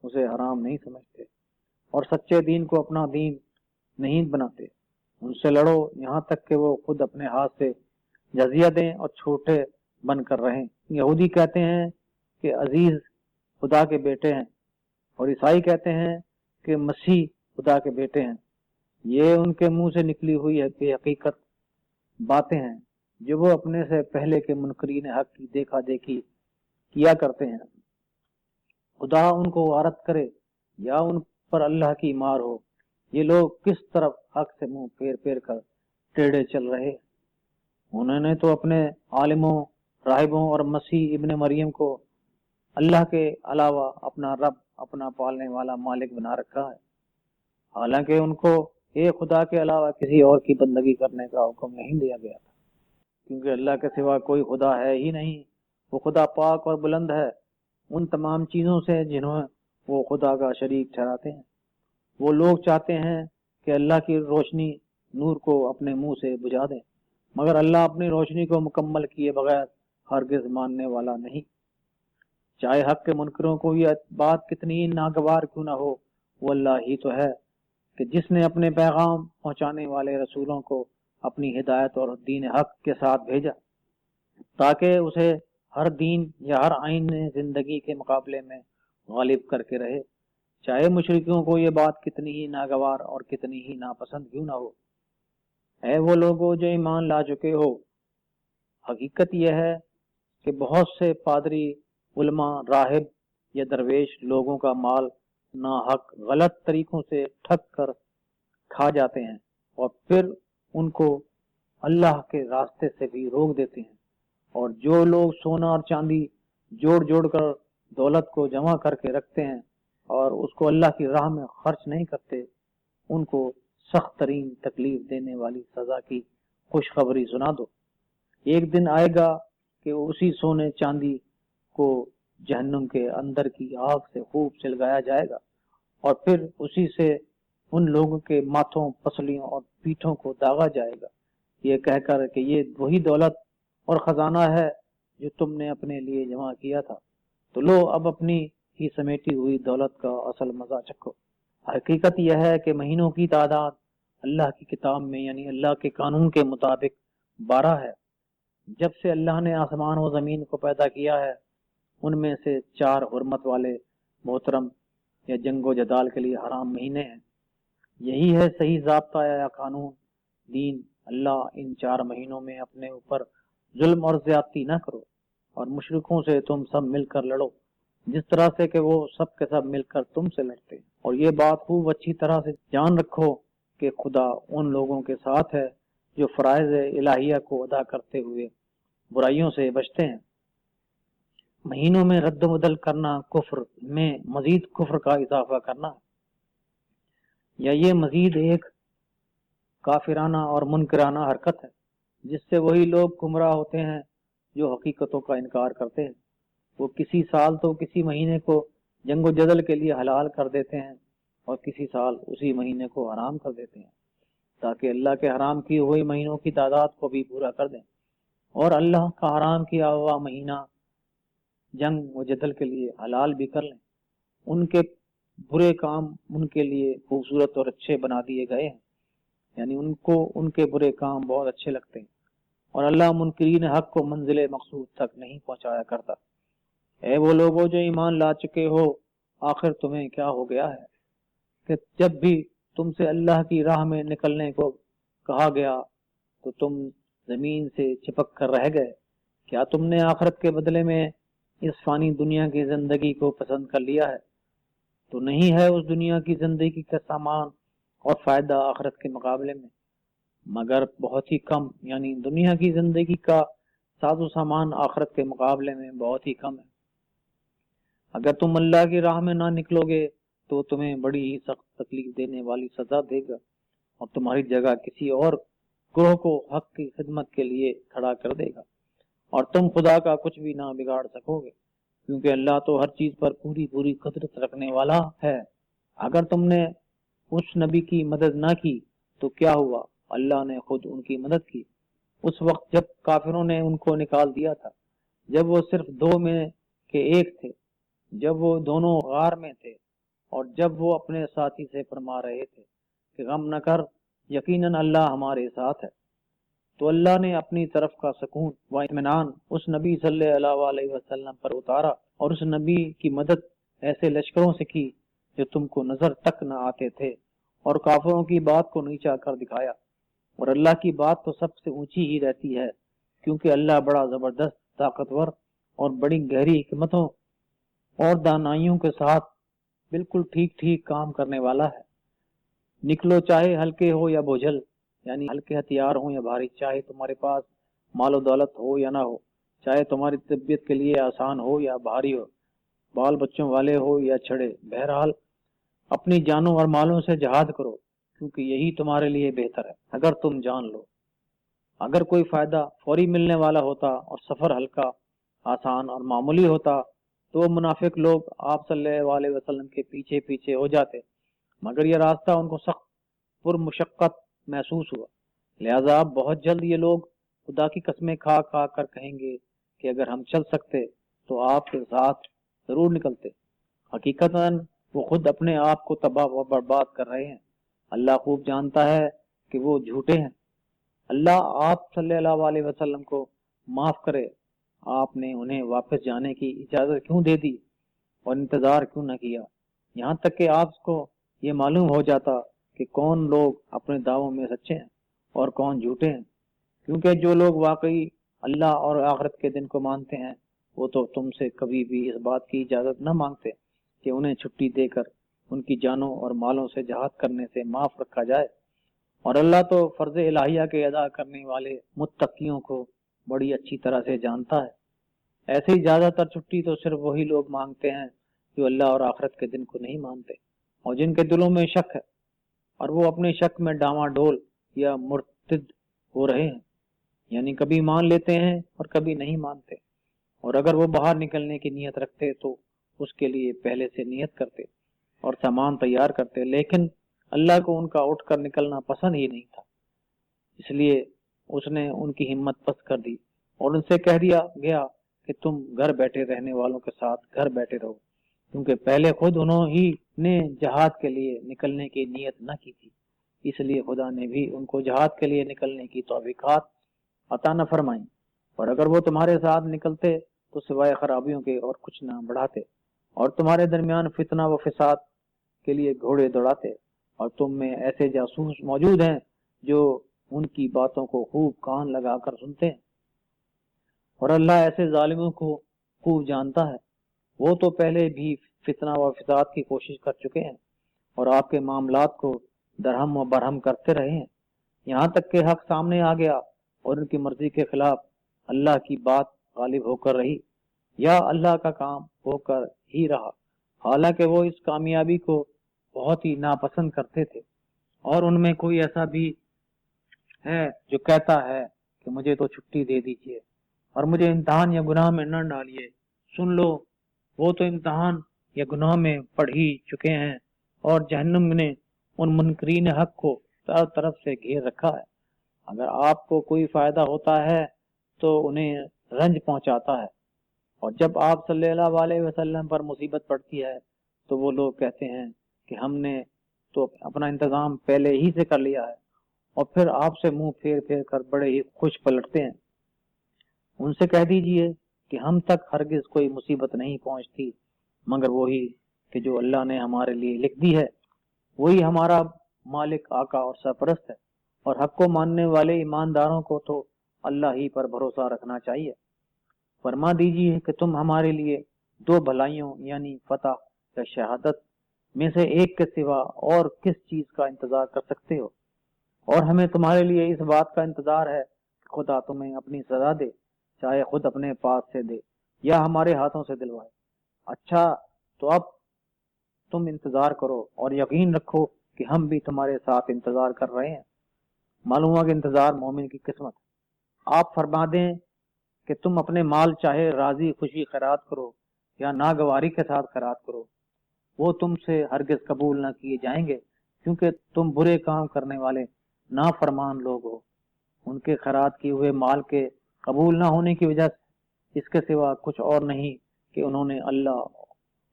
اسے حرام نہیں سمجھتے، اور سچے دین کو اپنا دین نہیں بناتے۔ ان سے لڑو یہاں تک کہ وہ خود اپنے ہاتھ سے جزیہ دیں اور چھوٹے بن کر رہیں۔ یہودی کہتے ہیں کہ عزیز خدا کے بیٹے ہیں، اور عیسائی کہتے ہیں کہ مسیح خدا کے بیٹے ہیں۔ یہ ان کے منہ سے نکلی ہوئی ہے کہ حقیقت باتیں ہیں جو وہ اپنے سے پہلے کے منکرین حق کی دیکھا دیکھی کیا کرتے ہیں۔ خدا ان کو غارت کرے یا ان پر اللہ کی مار ہو، یہ لوگ کس طرف حق سے منہ پھیر پھیر کر ٹیڑے چل رہے۔ انہوں نے تو اپنے عالموں، راہبوں اور مسیح ابن مریم کو اللہ کے علاوہ اپنا رب، اپنا پالنے والا مالک بنا رکھا ہے، حالانکہ ان کو ایک خدا کے علاوہ کسی اور کی بندگی کرنے کا حکم نہیں دیا گیا تھا، کیونکہ اللہ کے سوا کوئی خدا ہے ہی نہیں۔ وہ خدا پاک اور بلند ہے ان تمام چیزوں سے جنہیں وہ خدا کا شریک ٹھہراتے ہیں۔ وہ لوگ چاہتے ہیں کہ اللہ کی روشنی نور کو اپنے منہ سے بجھا دیں، مگر اللہ اپنی روشنی کو مکمل کیے بغیر ہرگز ماننے والا نہیں۔ چاہے حق کے منکروں کو یہ بات کتنی ہی ناگوار کیوں نہ ہو، وہ اللہ ہی تو ہے کہ جس نے اپنے پیغام پہنچانے والے رسولوں کو اپنی ہدایت اور دین حق کے ساتھ بھیجا، تاکہ اسے ہر دین یا ہر آئین زندگی کے مقابلے میں غالب کر کے رہے، چاہے مشرکوں کو یہ بات کتنی ہی ناگوار اور کتنی ہی ناپسند کیوں نہ ہو۔ اے وہ لوگوں جو ایمان لا چکے ہو، حقیقت یہ ہے کہ بہت سے پادری، علماء، راہب یا درویش لوگوں کا مال ناحق غلط طریقوں سے ٹھگ کر کھا جاتے ہیں اور پھر ان کو اللہ کے راستے سے بھی روک دیتے ہیں، اور جو لوگ سونا اور چاندی جوڑ جوڑ کر دولت کو جمع کر کے رکھتے ہیں اور اس کو اللہ کی راہ میں خرچ نہیں کرتے، ان کو سخت ترین تکلیف دینے والی سزا کی خوشخبری سنا دو۔ ایک دن آئے گا کہ اسی سونے چاندی کو جہنم کے اندر کی آگ سے خوب سلگایا جائے گا، اور پھر اسی سے ان لوگوں کے ماتھوں، پسلیوں اور پیٹھوں کو داغا جائے گا، یہ کہہ کر کہ یہ وہی دولت اور خزانہ ہے جو تم نے اپنے لیے جمع کیا تھا، تو لو اب اپنی ہی سمیٹی ہوئی دولت کا اصل مزہ چکھو۔ حقیقت یہ ہے کہ مہینوں کی تعداد اللہ کی کتاب میں یعنی اللہ کے قانون کے مطابق 12 ہے۔ جب سے اللہ نے آسمان و زمین کو پیدا کیا ہے، ان میں سے 4 حرمت والے، محترم یا جنگ و جدال کے لیے حرام مہینے ہیں۔ یہی ہے صحیح ضابطہ یا قانون دین۔ اللہ ان 4 مہینوں میں اپنے اوپر ظلم اور زیادتی نہ کرو، اور مشرکوں سے تم سب مل کر لڑو جس طرح سے کہ وہ سب کے سب مل کر تم سے لڑتے ہیں، اور یہ بات خوب اچھی طرح سے جان رکھو کہ خدا ان لوگوں کے ساتھ ہے جو فرائض الہیہ کو ادا کرتے ہوئے برائیوں سے بچتے ہیں۔ مہینوں میں رد و بدل کرنا کفر میں مزید کفر کا اضافہ کرنا ہے، یا یہ مزید ایک کافرانہ اور منکرانہ حرکت ہے جس سے وہی لوگ گمراہ ہوتے ہیں جو حقیقتوں کا انکار کرتے ہیں۔ وہ کسی سال تو کسی مہینے کو جنگ و جدل کے لیے حلال کر دیتے ہیں اور کسی سال اسی مہینے کو حرام کر دیتے ہیں، تاکہ اللہ کے حرام کیے ہوئے مہینوں کی تعداد کو بھی پورا کر دیں، اور اللہ کا حرام کیا ہوا مہینہ جنگ و جدل کے لیے حلال بھی کر لیں۔ ان کے برے کام ان کے لیے خوبصورت اور اچھے بنا دیے گئے ہیں، یعنی ان کو ان کے برے کام بہت اچھے لگتے ہیں، اور اللہ منکرین حق کو منزل مقصود تک نہیں پہنچایا کرتا۔ اے وہ لوگوں جو ایمان لا چکے ہو، آخر تمہیں کیا ہو گیا ہے کہ جب بھی تم سے اللہ کی راہ میں نکلنے کو کہا گیا تو تم زمین سے چپک کر رہ گئے؟ کیا تم نے آخرت کے بدلے میں اس فانی دنیا کی زندگی کو پسند کر لیا ہے؟ تو نہیں ہے اس دنیا کی زندگی کا سامان اور فائدہ آخرت کے مقابلے میں مگر بہت ہی کم، یعنی دنیا کی زندگی کا ساز و سامان آخرت کے مقابلے میں بہت ہی کم ہے۔ اگر تم اللہ کی راہ میں نہ نکلو گے تو تمہیں بڑی ہی سخت تکلیف دینے والی سزا دے گا، اور تمہاری جگہ کسی اور گروہ کو حق کی خدمت کے لیے کھڑا کر دے گا، اور تم خدا کا کچھ بھی نہ بگاڑ سکو گے، کیونکہ اللہ تو ہر چیز پر پوری قدرت رکھنے والا ہے۔ اگر تم نے اس نبی کی مدد نہ کی تو کیا ہوا؟ اللہ نے خود ان کی مدد کی اس وقت جب کافروں نے ان کو نکال دیا تھا، جب وہ صرف 2 میں کے 1 تھے، جب وہ دونوں غار میں تھے، اور جب وہ اپنے ساتھی سے فرما رہے تھے کہ غم نہ کر، یقیناً اللہ ہمارے ساتھ ہے۔ تو اللہ نے اپنی طرف کا سکون و اطمینان اس نبی صلی اللہ علیہ وسلم پر اتارا، اور اس نبی کی مدد ایسے لشکروں سے کی جو تم کو نظر تک نہ آتے تھے، اور کافروں کی بات کو نیچا کر دکھایا۔ اور اللہ کی بات تو سب سے اونچی ہی رہتی ہے، کیونکہ اللہ بڑا زبردست، طاقتور اور بڑی گہری حکمتوں اور دانائیوں کے ساتھ بالکل ٹھیک کام کرنے والا ہے۔ نکلو چاہے ہلکے ہو یا بوجھل، یعنی ہلکے ہتھیار ہوں یا بھاری، چاہے تمہارے پاس مال و دولت ہو یا نہ ہو، چاہے تمہاری طبیعت کے لیے آسان ہو یا بھاری ہو، بال بچوں والے ہو یا چھڑے، بہرحال اپنی جانوں اور مالوں سے جہاد کرو، کیونکہ یہی تمہارے لیے بہتر ہے اگر تم جان لو۔ اگر کوئی فائدہ فوری ملنے والا ہوتا اور سفر ہلکا، آسان اور معمولی ہوتا تو وہ منافق لوگ آپ صلی اللہ علیہ وسلم کے پیچھے پیچھے ہو جاتے، مگر یہ راستہ ان کو سخت پر مشقت محسوس ہوا، لہذا اب بہت جلد یہ لوگ خدا کی قسمیں کھا کھا کر کہیں گے کہ اگر ہم چل سکتے تو آپ کے ساتھ ضرور نکلتے۔ حقیقتاً وہ خود اپنے آپ کو تباہ و برباد کر رہے ہیں، اللہ خوب جانتا ہے کہ وہ جھوٹے ہیں۔ اللہ آپ صلی اللہ علیہ وسلم کو معاف کرے، آپ نے انہیں واپس جانے کی اجازت کیوں دے دی اور انتظار کیوں نہ کیا، یہاں تک کہ آپ کو یہ معلوم ہو جاتا کہ کون لوگ اپنے دعووں میں سچے ہیں اور کون جھوٹے ہیں، کیونکہ جو لوگ واقعی اللہ اور آخرت کے دن کو مانتے ہیں وہ تو تم سے کبھی بھی اس بات کی اجازت نہ مانگتے کہ انہیں چھٹی دے کر ان کی جانوں اور مالوں سے جہاد کرنے سے معاف رکھا جائے، اور اللہ تو فرض الہیہ کے ادا کرنے والے متقیوں کو بڑی اچھی طرح سے جانتا ہے۔ ایسے ہی زیادہ تر چھٹی تو صرف وہی لوگ مانگتے ہیں جو اللہ اور آخرت کے دن کو نہیں مانتے اور جن کے دلوں میں شک ہے، اور وہ اپنے شک میں ڈاواں ڈول یا مرتد ہو رہے ہیں، یعنی کبھی مان لیتے ہیں اور کبھی نہیں مانتے، اور اگر وہ باہر نکلنے کی نیت رکھتے تو اس کے لیے پہلے سے نیت کرتے اور سامان تیار کرتے، لیکن اللہ کو ان کا اٹھ کر نکلنا پسند ہی نہیں تھا، اس لیے اس نے ان کی ہمت پست کر دی اور ان سے کہہ دیا گیا کہ تم گھر بیٹھے رہنے والوں کے ساتھ گھر بیٹھے رہو، کیونکہ پہلے خود انہوں ہی نے جہاد کے لیے نکلنے کی نیت نہ کی تھی، اس لیے خدا نے بھی ان کو جہاد کے لیے نکلنے کی توفیقات عطا نہ فرمائیں، اور اگر وہ تمہارے ساتھ نکلتے تو سوائے خرابیوں کے اور کچھ نہ بڑھاتے، اور تمہارے درمیان فتنہ و فساد کے لیے گھوڑے دوڑاتے، اور تم میں ایسے جاسوس موجود ہیں جو ان کی باتوں کو خوب کان لگا کر سنتے ہیں، اور اللہ ایسے ظالموں کو خوب جانتا ہے، وہ تو پہلے بھی فتنہ و فساد کی کوشش کر چکے ہیں اور آپ کے معاملات کو درہم و برہم کرتے رہے ہیں، یہاں تک کہ حق سامنے آ گیا اور ان کی مرضی کے خلاف اللہ کی بات غالب ہو کر رہی یا اللہ کا کام ہو کر ہی رہا، حالانکہ وہ اس کامیابی کو بہت ہی ناپسند کرتے تھے، اور ان میں کوئی ایسا بھی ہے جو کہتا ہے کہ مجھے تو چھٹی دے دیجیے اور مجھے امتحان یا گناہ میں نہ ڈالیے، سن لو وہ تو امتحان یا گناہ میں پڑ ہی چکے ہیں اور جہنم نے ان منکرین حق کو چاروں طرف سے گھیر رکھا ہے، اگر آپ کو کوئی فائدہ ہوتا ہے تو انہیں رنج پہنچاتا ہے، اور جب آپ صلی اللہ علیہ وسلم پر مصیبت پڑتی ہے تو وہ لوگ کہتے ہیں کہ ہم نے تو اپنا انتظام پہلے ہی سے کر لیا ہے، اور پھر آپ سے منہ پھیر پھیر کر بڑے ہی خوش پلٹتے ہیں۔ ان سے کہہ دیجئے کہ ہم تک ہرگز کوئی مصیبت نہیں پہنچتی مگر وہی کہ جو اللہ نے ہمارے لیے لکھ دی ہے، وہی ہمارا مالک، آقا اور سرپرست ہے، اور حق کو ماننے والے ایمانداروں کو تو اللہ ہی پر بھروسہ رکھنا چاہیے۔ فرما دیجئے کہ تم ہمارے لیے دو بھلائیوں یعنی فتح یا شہادت میں سے ایک کے سوا اور کس چیز کا انتظار کر سکتے ہو، اور ہمیں تمہارے لیے اس بات کا انتظار ہے کہ خدا تمہیں اپنی سزا دے، چاہے خود اپنے پاس سے دے یا ہمارے ہاتھوں سے دلوائے۔ اچھا تو اب تم انتظار کرو اور یقین رکھو کہ ہم بھی تمہارے ساتھ انتظار کر رہے ہیں۔ معلوم ہوا کہ انتظار مومن کی قسمت ہے۔ آپ فرما دیں کہ تم اپنے مال چاہے راضی خوشی خیرات کرو یا ناگواری کے ساتھ خیرات کرو، وہ تم سے ہرگز قبول نہ کیے جائیں گے، کیونکہ تم برے کام کرنے والے نافرمان لوگ ہو۔ ان کے خیرات کیے ہوئے مال کے قبول نہ ہونے کی وجہ سے اس کے سوا کچھ اور نہیں کہ انہوں نے اللہ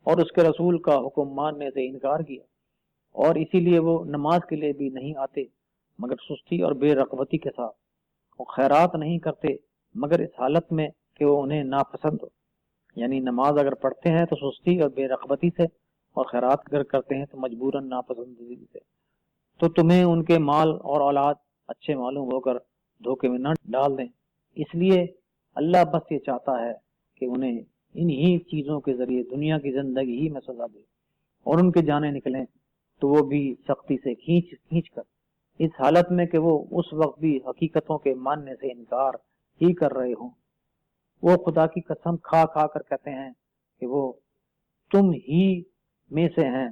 اور اس کے رسول کا حکم ماننے سے انکار کیا، اور اسی لیے وہ نماز کے لیے بھی نہیں آتے مگر سستی اور بے رغبتی کے ساتھ، وہ خیرات نہیں کرتے مگر اس حالت میں کہ وہ انہیں ناپسند ہو، یعنی نماز اگر پڑھتے ہیں تو سستی اور بے رغبتی سے، اور خیرات اگر کرتے ہیں تو مجبوراً ناپسندیدگی سے، تو تمہیں ان کے مال اور اولاد اچھے معلوم ہو کر دھوکے میں نہ ڈال دیں، اس لیے اللہ بس یہ چاہتا ہے کہ انہیں انہی چیزوں کے ذریعے دنیا کی زندگی ہی میں سزا دے، اور ان کے جانے نکلیں تو وہ بھی سختی سے کھینچ کر، اس حالت میں کہ وہ اس وقت بھی حقیقتوں کے ماننے سے انکار ہی کر رہے ہوں۔ وہ خدا کی قسم کھا کھا کر کہتے ہیں کہ وہ تم ہی میں سے ہیں،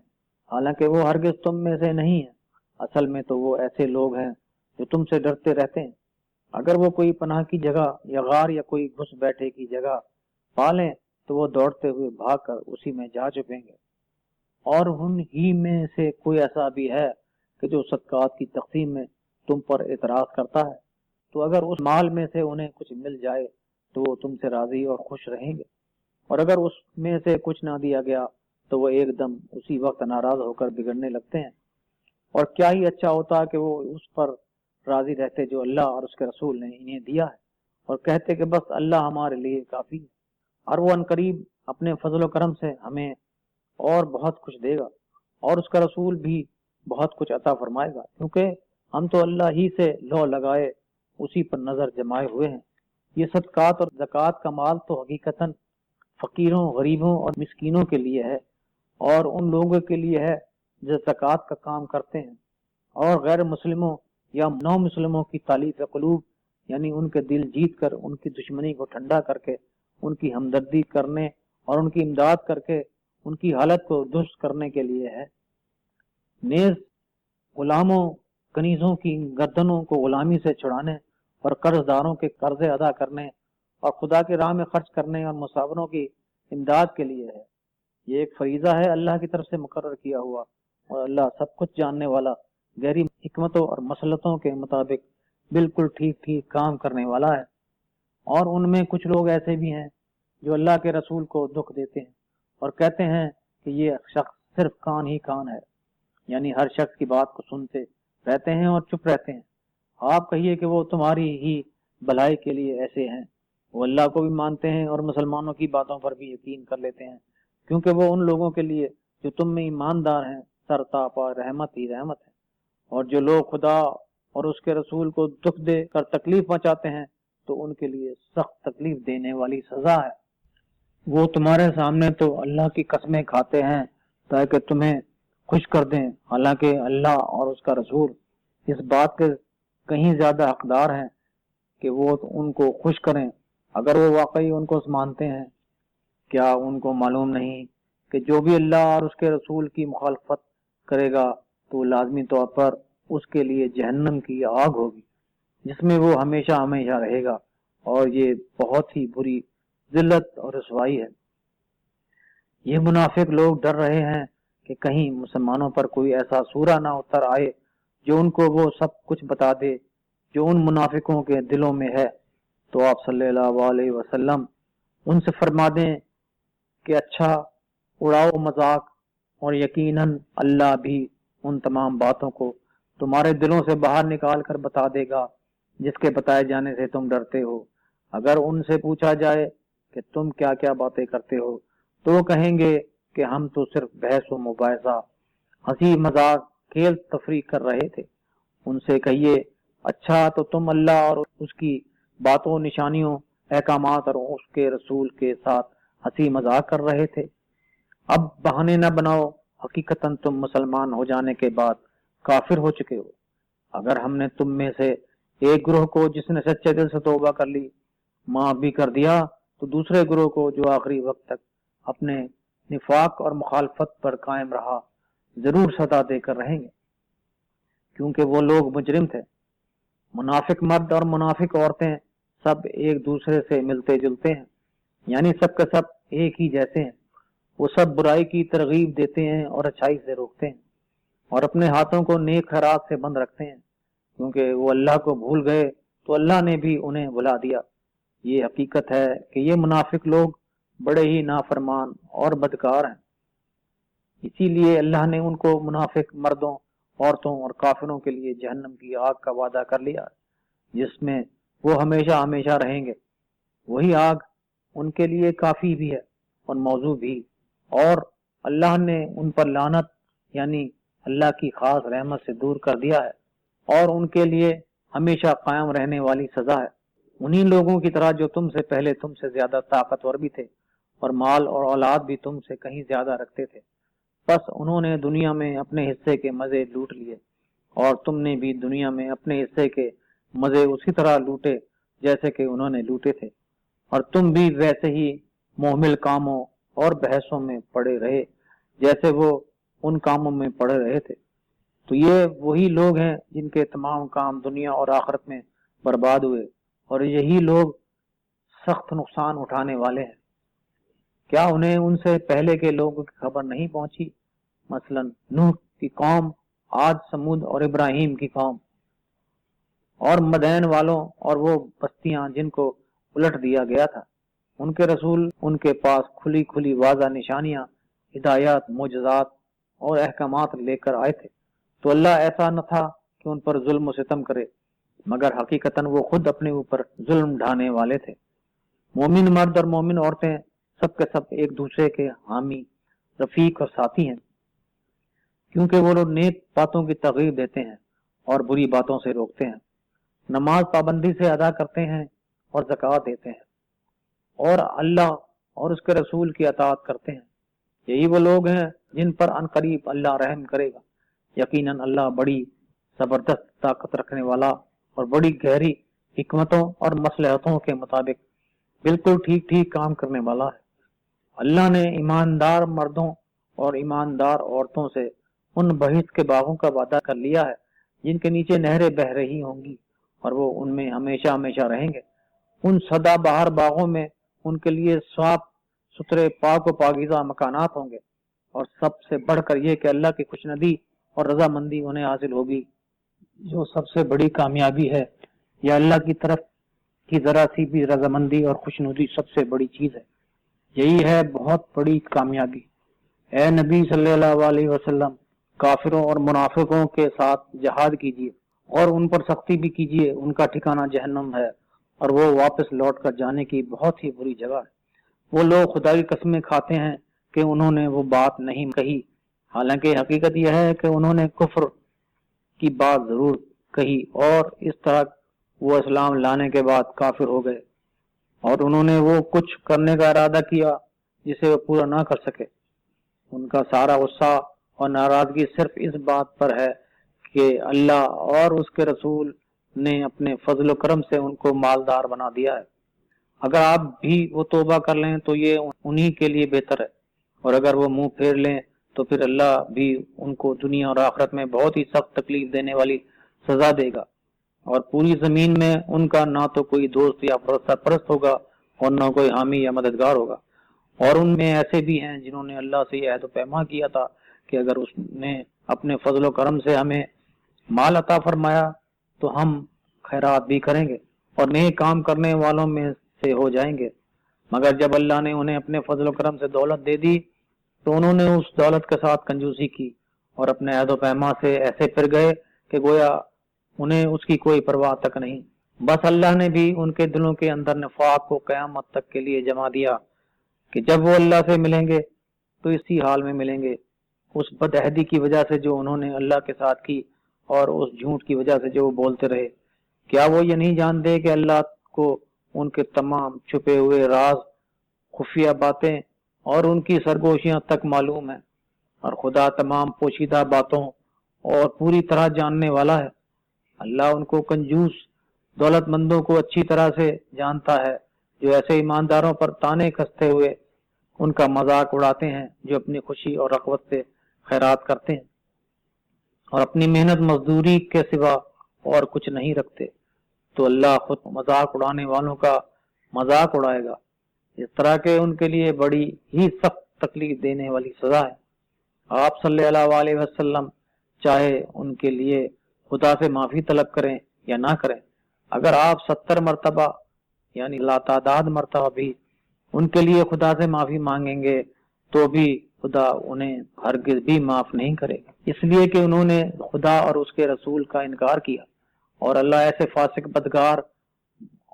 حالانکہ وہ ہرگز تم میں سے نہیں ہیں، اصل میں تو وہ ایسے لوگ ہیں جو تم سے ڈرتے رہتے ہیں۔ اگر وہ کوئی پناہ کی جگہ یا غار یا کوئی گھس بیٹھے کی جگہ پا لیں تو وہ دوڑتے ہوئے بھاگ کر اسی میں جا چھپیں گے۔ اور ان ہی میں سے کوئی ایسا بھی ہے کہ جو صدقات کی تقسیم میں تم پر اعتراض کرتا ہے، تو اگر اس مال میں سے انہیں کچھ مل جائے تو وہ تم سے راضی اور خوش رہیں گے، اور اگر اس میں سے کچھ نہ دیا گیا تو وہ ایک دم اسی وقت ناراض ہو کر بگڑنے لگتے ہیں۔ اور کیا ہی اچھا ہوتا کہ وہ اس پر راضی رہتے جو اللہ اور اس کے رسول نے انہیں دیا ہے، اور کہتے کہ بس اللہ ہمارے لیے کافی ہے، اور وہ عنقریب اپنے فضل و کرم سے ہمیں اور بہت کچھ دے گا، اور اس کا رسول بھی بہت کچھ عطا فرمائے گا، کیونکہ ہم تو اللہ ہی سے لو لگائے اسی پر نظر جمائے ہوئے ہیں۔ یہ صدقات اور زکوٰۃ کا مال تو حقیقتاً فقیروں، غریبوں اور مسکینوں کے لیے ہے، اور ان لوگوں کے لیے ہے جو زکوٰۃ کا کام کرتے ہیں، اور غیر مسلموں یا نو مسلموں کی تالیف قلوب، یعنی ان کے دل جیت کر ان کی دشمنی کو ٹھنڈا کر کے ان کی ہمدردی کرنے اور ان کی امداد کر کے ان کی حالت کو درست کرنے کے لیے ہے۔ نیز غلاموں کنیزوں کی گردنوں کو غلامی سے چھڑانے اور قرض داروں کے قرضے ادا کرنے اور خدا کی راہ میں خرچ کرنے اور مسافروں کی امداد کے لیے ہے۔ یہ ایک فریضہ ہے اللہ کی طرف سے مقرر کیا ہوا، اور اللہ سب کچھ جاننے والا، گہری حکمتوں اور مسلطوں کے مطابق بالکل ٹھیک ٹھیک کام کرنے والا ہے۔ اور ان میں کچھ لوگ ایسے بھی ہیں جو اللہ کے رسول کو دکھ دیتے ہیں اور کہتے ہیں کہ یہ شخص صرف کان ہی کان ہے، یعنی ہر شخص کی بات کو سنتے رہتے ہیں اور چپ رہتے ہیں۔ آپ کہیے کہ وہ تمہاری ہی بھلائی کے لیے ایسے ہیں، وہ اللہ کو بھی مانتے ہیں اور مسلمانوں کی باتوں پر بھی یقین کر لیتے ہیں، کیونکہ وہ ان لوگوں کے لیے جو تم میں ایماندار ہیں سرتاپا رحمت ہی رحمت ہے۔ اور جو لوگ خدا اور اس کے رسول کو دکھ دے کر تکلیف پہنچاتے ہیں تو ان کے لیے سخت تکلیف دینے والی سزا ہے۔ وہ تمہارے سامنے تو اللہ کی قسمیں کھاتے ہیں تاکہ تمہیں خوش کر دیں، حالانکہ اللہ اور اس کا رسول اس بات کے کہیں زیادہ حقدار ہیں کہ وہ ان کو خوش کریں اگر وہ واقعی ان کو مانتے ہیں۔ کیا ان کو معلوم نہیں کہ جو بھی اللہ اور اس کے رسول کی مخالفت کرے گا تو لازمی طور پر اس کے لیے جہنم کی آگ ہوگی، جس میں وہ ہمیشہ ہمیشہ رہے گا، اور یہ بہت ہی بری ذلت اور رسوائی ہے۔ یہ منافق لوگ ڈر رہے ہیں کہ کہیں مسلمانوں پر کوئی ایسا سورہ نہ اتر آئے جو ان کو وہ سب کچھ بتا دے جو ان منافقوں کے دلوں میں ہے، تو آپ صلی اللہ علیہ وسلم ان سے فرما دیں کہ اچھا اڑاؤ مذاق، اور یقیناً اللہ بھی ان تمام باتوں کو تمہارے دلوں سے باہر نکال کر بتا دے گا جس کے بتائے جانے سے تم ڈرتے ہو۔ اگر ان سے پوچھا جائے کہ تم کیا کیا باتیں کرتے ہو تو وہ کہیں گے کہ ہم تو صرف بحث و مباحثہ، ہنسی مذاق، کھیل تفریح کر رہے تھے۔ ان سے کہیے اچھا تو تم اللہ اور اس کی باتوں، نشانیوں، احکامات اور اس کے رسول کے ساتھ ہنسی مذاق کر رہے تھے۔ اب بہانے نہ بناؤ، حقیقتاً تم مسلمان ہو جانے کے بعد کافر ہو چکے ہو۔ اگر ہم نے تم میں سے ایک گروہ کو جس نے سچے دل سے توبہ کر لی معاف بھی کر دیا تو دوسرے گروہ کو جو آخری وقت تک اپنے نفاق اور مخالفت پر قائم رہا ضرور سزا دے کر رہیں گے، کیونکہ وہ لوگ مجرم تھے۔ منافق مرد اور منافق عورتیں سب ایک دوسرے سے ملتے جلتے ہیں، یعنی سب کے سب ایک ہی جیسے ہیں۔ وہ سب برائی کی ترغیب دیتے ہیں اور اچھائی سے روکتے ہیں، اور اپنے ہاتھوں کو نیک خیرات سے بند رکھتے ہیں، کیونکہ وہ اللہ کو بھول گئے تو اللہ نے بھی انہیں بھلا دیا۔ یہ حقیقت ہے کہ یہ منافق لوگ بڑے ہی نافرمان اور بدکار ہیں، اسی لیے اللہ نے ان کو منافق مردوں، عورتوں اور کافروں کے لیے جہنم کی آگ کا وعدہ کر لیا، جس میں وہ ہمیشہ ہمیشہ رہیں گے۔ وہی آگ ان کے لیے کافی بھی ہے اور موضوع بھی، اور اللہ نے ان پر لعنت یعنی اللہ کی خاص رحمت سے دور کر دیا ہے، اور ان کے لیے ہمیشہ قائم رہنے والی سزا ہے۔ انہی لوگوں کی طرح جو تم سے پہلے تم سے زیادہ طاقتور بھی تھے اور مال اور اولاد بھی تم سے کہیں زیادہ رکھتے تھے، بس انہوں نے دنیا میں اپنے حصے کے مزے لوٹ لیے، اور تم نے بھی دنیا میں اپنے حصے کے مزے اسی طرح لوٹے جیسے کہ انہوں نے لوٹے تھے، اور تم بھی ویسے ہی محمل کاموں اور بحثوں میں پڑے رہے جیسے وہ ان کاموں میں پڑے رہے تھے۔ تو یہ وہی لوگ ہیں جن کے تمام کام دنیا اور آخرت میں برباد ہوئے، اور یہی لوگ سخت نقصان اٹھانے والے ہیں۔ کیا انہیں ان سے پہلے کے لوگوں کی خبر نہیں پہنچی؟ مثلا نوح کی قوم، عاد، سمود اور ابراہیم کی قوم، اور مدین والوں اور وہ بستیاں جن کو الٹ دیا گیا تھا۔ ان کے رسول ان کے پاس کھلی کھلی واضح نشانیاں، ہدایات، معجزات اور احکامات لے کر آئے تھے۔ تو اللہ ایسا نہ تھا کہ ان پر ظلم و ستم کرے، مگر حقیقتاً وہ خود اپنے اوپر ظلم ڈھانے والے تھے۔ مومن مرد اور مومن عورتیں سب کے سب ایک دوسرے کے حامی، رفیق اور ساتھی ہیں، کیونکہ وہ لوگ نیک باتوں کی ترغیب دیتے ہیں اور بری باتوں سے روکتے ہیں، نماز پابندی سے ادا کرتے ہیں اور زکوٰۃ دیتے ہیں، اور اللہ اور اس کے رسول کی اطاعت کرتے ہیں۔ یہی وہ لوگ ہیں جن پر عنقریب اللہ رحم کرے گا۔ یقیناً اللہ بڑی زبردست طاقت رکھنے والا اور بڑی گہری حکمتوں اور مصلحتوں کے مطابق بالکل ٹھیک ٹھیک کام کرنے والا ہے۔ اللہ نے ایماندار مردوں اور ایماندار عورتوں سے ان بہشت کے باغوں کا وعدہ کر لیا ہے جن کے نیچے نہریں بہہ رہی ہوں گی، اور وہ ان میں ہمیشہ ہمیشہ رہیں گے۔ ان سدا بہار باغوں میں ان کے لیے صاف ستھرے پاک و پاکیزہ مکانات ہوں گے، اور سب سے بڑھ کر یہ کہ اللہ کی خوشندی اور رضامندی انہیں حاصل ہوگی، جو سب سے بڑی کامیابی ہے۔ یا اللہ کی طرف کی ذرا سی بھی رضامندی اور خوشنودی سب سے بڑی چیز ہے، یہی ہے بہت بڑی کامیابی۔ اے نبی صلی اللہ علیہ وسلم، کافروں اور منافقوں کے ساتھ جہاد کیجیے اور ان پر سختی بھی کیجیے، ان کا ٹھکانہ جہنم ہے اور وہ واپس لوٹ کر جانے کی بہت ہی بری جگہ ہے۔ وہ لوگ خدا کی قسمیں کھاتے ہیں کہ انہوں نے وہ بات نہیں کہی، حالانکہ حقیقت یہ ہے کہ انہوں نے کفر کی بات ضرور کہی، اور اس طرح وہ اسلام لانے کے بعد کافر ہو گئے، اور انہوں نے وہ کچھ کرنے کا ارادہ کیا جسے وہ پورا نہ کر سکے۔ ان کا سارا غصہ اور ناراضگی صرف اس بات پر ہے کہ اللہ اور اس کے رسول نے اپنے فضل و کرم سے ان کو مالدار بنا دیا ہے۔ اگر آپ بھی وہ توبہ کر لیں تو یہ انہی کے لیے بہتر ہے، اور اگر وہ منہ پھیر لیں تو پھر اللہ بھی ان کو دنیا اور آخرت میں بہت ہی سخت تکلیف دینے والی سزا دے گا، اور پوری زمین میں ان کا نہ تو کوئی دوست یا پرست ہوگا اور نہ کوئی حامی یا مددگار ہوگا۔ اور ان میں ایسے بھی ہیں جنہوں نے اللہ سے یہ عہد و پیمان کیا تھا کہ اگر اس نے اپنے فضل و کرم سے ہمیں مال عطا فرمایا تو ہم خیرات بھی کریں گے اور نیک کام کرنے والوں میں سے ہو جائیں گے، مگر جب اللہ نے انہیں اپنے فضل و کرم سے دولت دے دی تو انہوں نے اس دولت کے ساتھ کنجوسی کی اور اپنے عہد و پیمان سے ایسے پھر گئے کہ گویا انہیں اس کی کوئی پرواہ تک نہیں۔ بس اللہ نے بھی ان کے دلوں کے اندر نفاق کو قیامت تک کے لیے جما دیا کہ جب وہ اللہ سے ملیں گے تو اسی حال میں ملیں گے، اس بد عہدی کی وجہ سے جو انہوں نے اللہ کے ساتھ کی اور اس جھوٹ کی وجہ سے جو وہ بولتے رہے۔ کیا وہ یہ نہیں جانتے کہ اللہ کو ان کے تمام چھپے ہوئے راز، خفیہ باتیں اور ان کی سرگوشیاں تک معلوم ہیں، اور خدا تمام پوشیدہ باتوں اور پوری طرح جاننے والا ہے۔ اللہ ان کو کنجوس دولت مندوں کو اچھی طرح سے جانتا ہے، جو ایسے ایمانداروں پر تانے کستے ہوئے ان کا مذاق اڑاتے ہیں، جو اپنی خوشی اور رغبت سے خیرات کرتے ہیں اور اپنی محنت مزدوری کے سوا اور کچھ نہیں رکھتے، تو اللہ خود مذاق اڑانے والوں کا مذاق اڑائے گا، اس طرح کہ ان کے لیے بڑی ہی سخت تکلیف دینے والی سزا ہے۔ آپ صلی اللہ علیہ وسلم چاہے ان کے لیے خدا سے معافی طلب کریں یا نہ کریں، اگر آپ 70 مرتبہ یعنی لاتعداد مرتبہ بھی ان کے لیے خدا سے معافی مانگیں گے تو بھی خدا انہیں ہرگز بھی معاف نہیں کرے گا، اس لیے کہ انہوں نے خدا اور اس کے رسول کا انکار کیا، اور اللہ ایسے فاسق، بدکار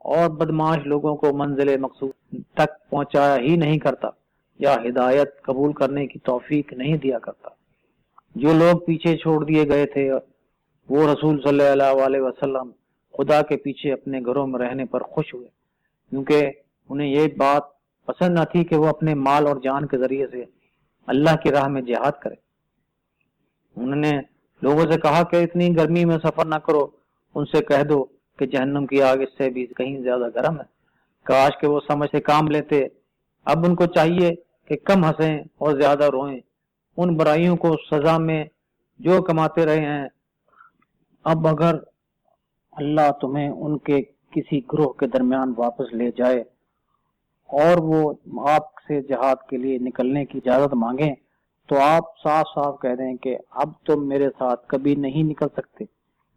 اور بدمعاش لوگوں کو منزل مقصود تک پہنچایا ہی نہیں کرتا یا ہدایت قبول کرنے کی توفیق نہیں دیا کرتا۔ جو لوگ پیچھے چھوڑ دیے گئے تھے وہ رسول صلی اللہ علیہ وسلم خدا کے پیچھے اپنے گھروں میں رہنے پر خوش ہوئے، کیونکہ انہیں یہ بات پسند نہ تھی کہ وہ اپنے مال اور جان کے ذریعے سے اللہ کی راہ میں جہاد کرے۔ انہوں نے لوگوں سے کہا کہ اتنی گرمی میں سفر نہ کرو، ان سے کہہ دو کہ جہنم کی آگ اس سے بھی کہیں زیادہ گرم ہے۔ کاش کہ وہ سمجھ سے کام لیتے۔ اب ان کو چاہیے کہ کم ہنسیں اور زیادہ روئیں، ان برائیوں کو سزا میں جو کماتے رہے ہیں۔ اب اگر اللہ تمہیں ان کے کسی گروہ کے درمیان واپس لے جائے اور وہ آپ سے جہاد کے لیے نکلنے کی اجازت مانگیں تو آپ صاف صاف کہہ دیں کہ اب تم میرے ساتھ کبھی نہیں نکل سکتے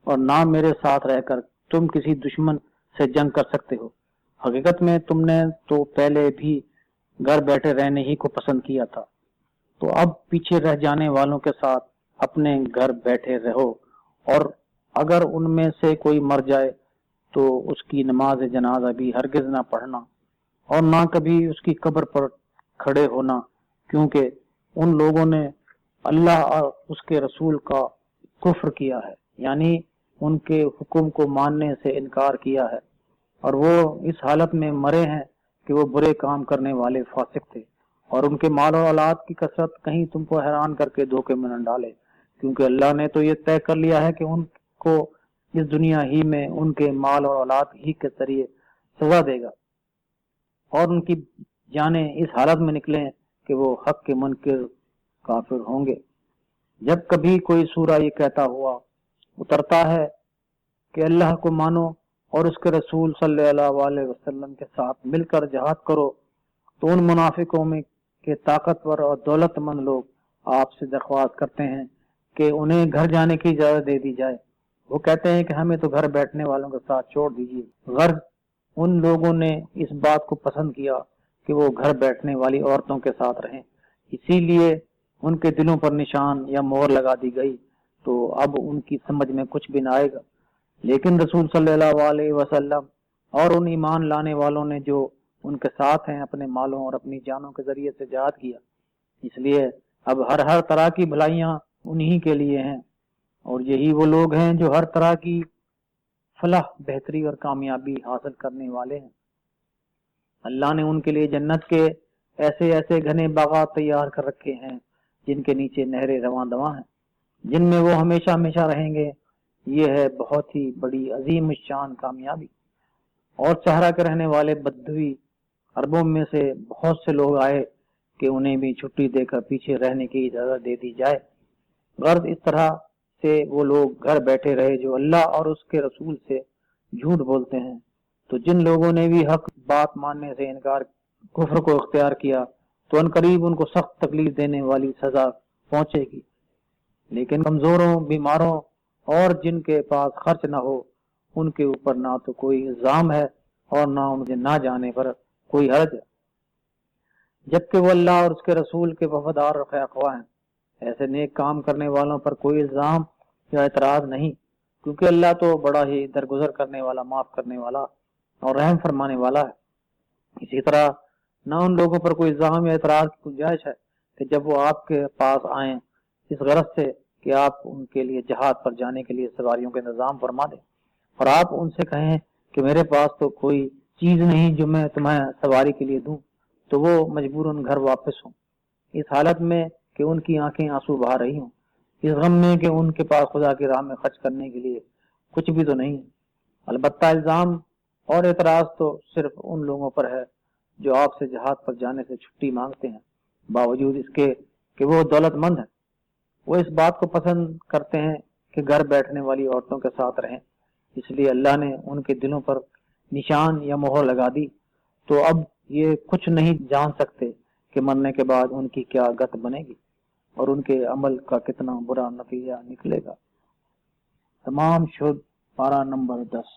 اور نہ میرے ساتھ رہ کر تم کسی دشمن سے جنگ کر سکتے ہو۔ حقیقت میں تم نے تو پہلے بھی گھر بیٹھے رہنے ہی کو پسند کیا تھا، تو اب پیچھے رہ جانے والوں کے ساتھ اپنے گھر بیٹھے رہو، اور اگر ان میں سے کوئی مر جائے تو اس کی نماز جنازہ بھی ہرگز نہ پڑھنا اور نہ کبھی اس کی قبر پر کھڑے ہونا، کیونکہ ان لوگوں نے اللہ اور اس کے رسول کا کفر کیا ہے، یعنی ان کے حکم کو ماننے سے انکار کیا ہے، اور وہ اس حالت میں مرے ہیں کہ وہ برے کام کرنے والے فاسق تھے۔ اور ان کے مال و اولاد کی کثرت کہیں تم کو حیران کر کے دھوکے میں نہ ڈالے، کیونکہ اللہ نے تو یہ طے کر لیا ہے کہ ان کو اس دنیا ہی میں ان کے مال اور اولاد ہی کے ذریعے سزا دے گا، اور ان کی جانیں اس حالت میں نکلیں کہ وہ حق کے منکر کافر ہوں گے۔ جب کبھی کوئی سورہ یہ کہتا ہوا اترتا ہے کہ اللہ کو مانو اور اس کے رسول صلی اللہ علیہ وسلم کے ساتھ مل کر جہاد کرو، تو ان منافقوں میں کے طاقتور اور دولت مند لوگ آپ سے درخواست کرتے ہیں کہ انہیں گھر جانے کی اجازت دے دی جائے۔ وہ کہتے ہیں کہ ہمیں تو گھر بیٹھنے والوں کے ساتھ چھوڑ دیجیے۔ غرض ان لوگوں نے اس بات کو پسند کیا کہ وہ گھر بیٹھنے والی عورتوں کے ساتھ رہیں، اسی لیے ان کے دلوں پر نشان یا مہر لگا دی گئی، تو اب ان کی سمجھ میں کچھ بھی نہ آئے گا۔ لیکن رسول صلی اللہ علیہ وسلم اور ان ایمان لانے والوں نے جو ان کے ساتھ ہیں اپنے مالوں اور اپنی جانوں کے ذریعے سے جہاد کیا، اس لیے اب ہر طرح کی بھلائیاں انہی کے لیے ہیں، اور یہی وہ لوگ ہیں جو ہر طرح کی فلاح، بہتری اور کامیابی حاصل کرنے والے ہیں۔ اللہ نے ان کے لیے جنت کے ایسے ایسے گھنے باغات تیار کر رکھے ہیں جن کے نیچے نہریں رواں دواں ہیں، جن میں وہ ہمیشہ ہمیشہ رہیں گے۔ یہ ہے بہت ہی بڑی عظیم الشان کامیابی۔ اور صحرا کے رہنے والے بدوی عربوں میں سے بہت سے لوگ آئے کہ انہیں بھی چھٹی دے کر پیچھے رہنے کی اجازت دے دی جائے۔ غرض اس طرح سے وہ لوگ گھر بیٹھے رہے جو اللہ اور اس کے رسول سے جھوٹ بولتے ہیں۔ تو جن لوگوں نے بھی حق بات ماننے سے انکار، کفر کو اختیار کیا، تو ان قریب ان کو سخت تکلیف دینے والی سزا پہنچے گی۔ لیکن کمزوروں، بیماروں اور جن کے پاس خرچ نہ ہو، ان کے اوپر نہ تو کوئی الزام ہے اور نہ ان کے نہ جانے پر کوئی حرج ہے، جبکہ وہ اللہ اور اس کے رسول کے وفادار اور خیر خواہ ہیں۔ ایسے نیک کام کرنے والوں پر کوئی الزام یا اعتراض نہیں، کیونکہ اللہ تو بڑا ہی درگزر کرنے والا، معاف کرنے والا اور رحم فرمانے والا ہے۔ اسی طرح نہ ان لوگوں پر کوئی الزام یا اعتراض کی گنجائش ہے کہ جب وہ آپ کے پاس آئیں اس غرض سے کہ آپ ان کے لیے جہاد پر جانے کے لیے سواریوں کا انتظام فرما دیں، اور آپ ان سے کہیں کہ میرے پاس تو کوئی چیز نہیں جو میں تمہیں سواری کے لیے دوں، تو وہ مجبوراً گھر واپس ہوں، اس حالت میں کہ ان کی آنکھیں آنسو بہا رہی ہوں، اس غم میں کہ ان کے پاس خدا کی راہ میں خرچ کرنے کے لیے کچھ بھی تو نہیں ہے۔ البتہ الزام اور اعتراض تو صرف ان لوگوں پر ہے جو آپ سے جہاد پر جانے سے چھٹی مانگتے ہیں، باوجود اس کے کہ وہ دولت مند ہیں۔ وہ اس بات کو پسند کرتے ہیں کہ گھر بیٹھنے والی عورتوں کے ساتھ رہیں، اس لیے اللہ نے ان کے دلوں پر نشان یا مہر لگا دی، تو اب یہ کچھ نہیں جان سکتے کہ مرنے کے بعد ان کی کیا گت بنے گی اور ان کے عمل کا کتنا برا نتیجہ نکلے گا۔ تمام شد، پارہ نمبر 10۔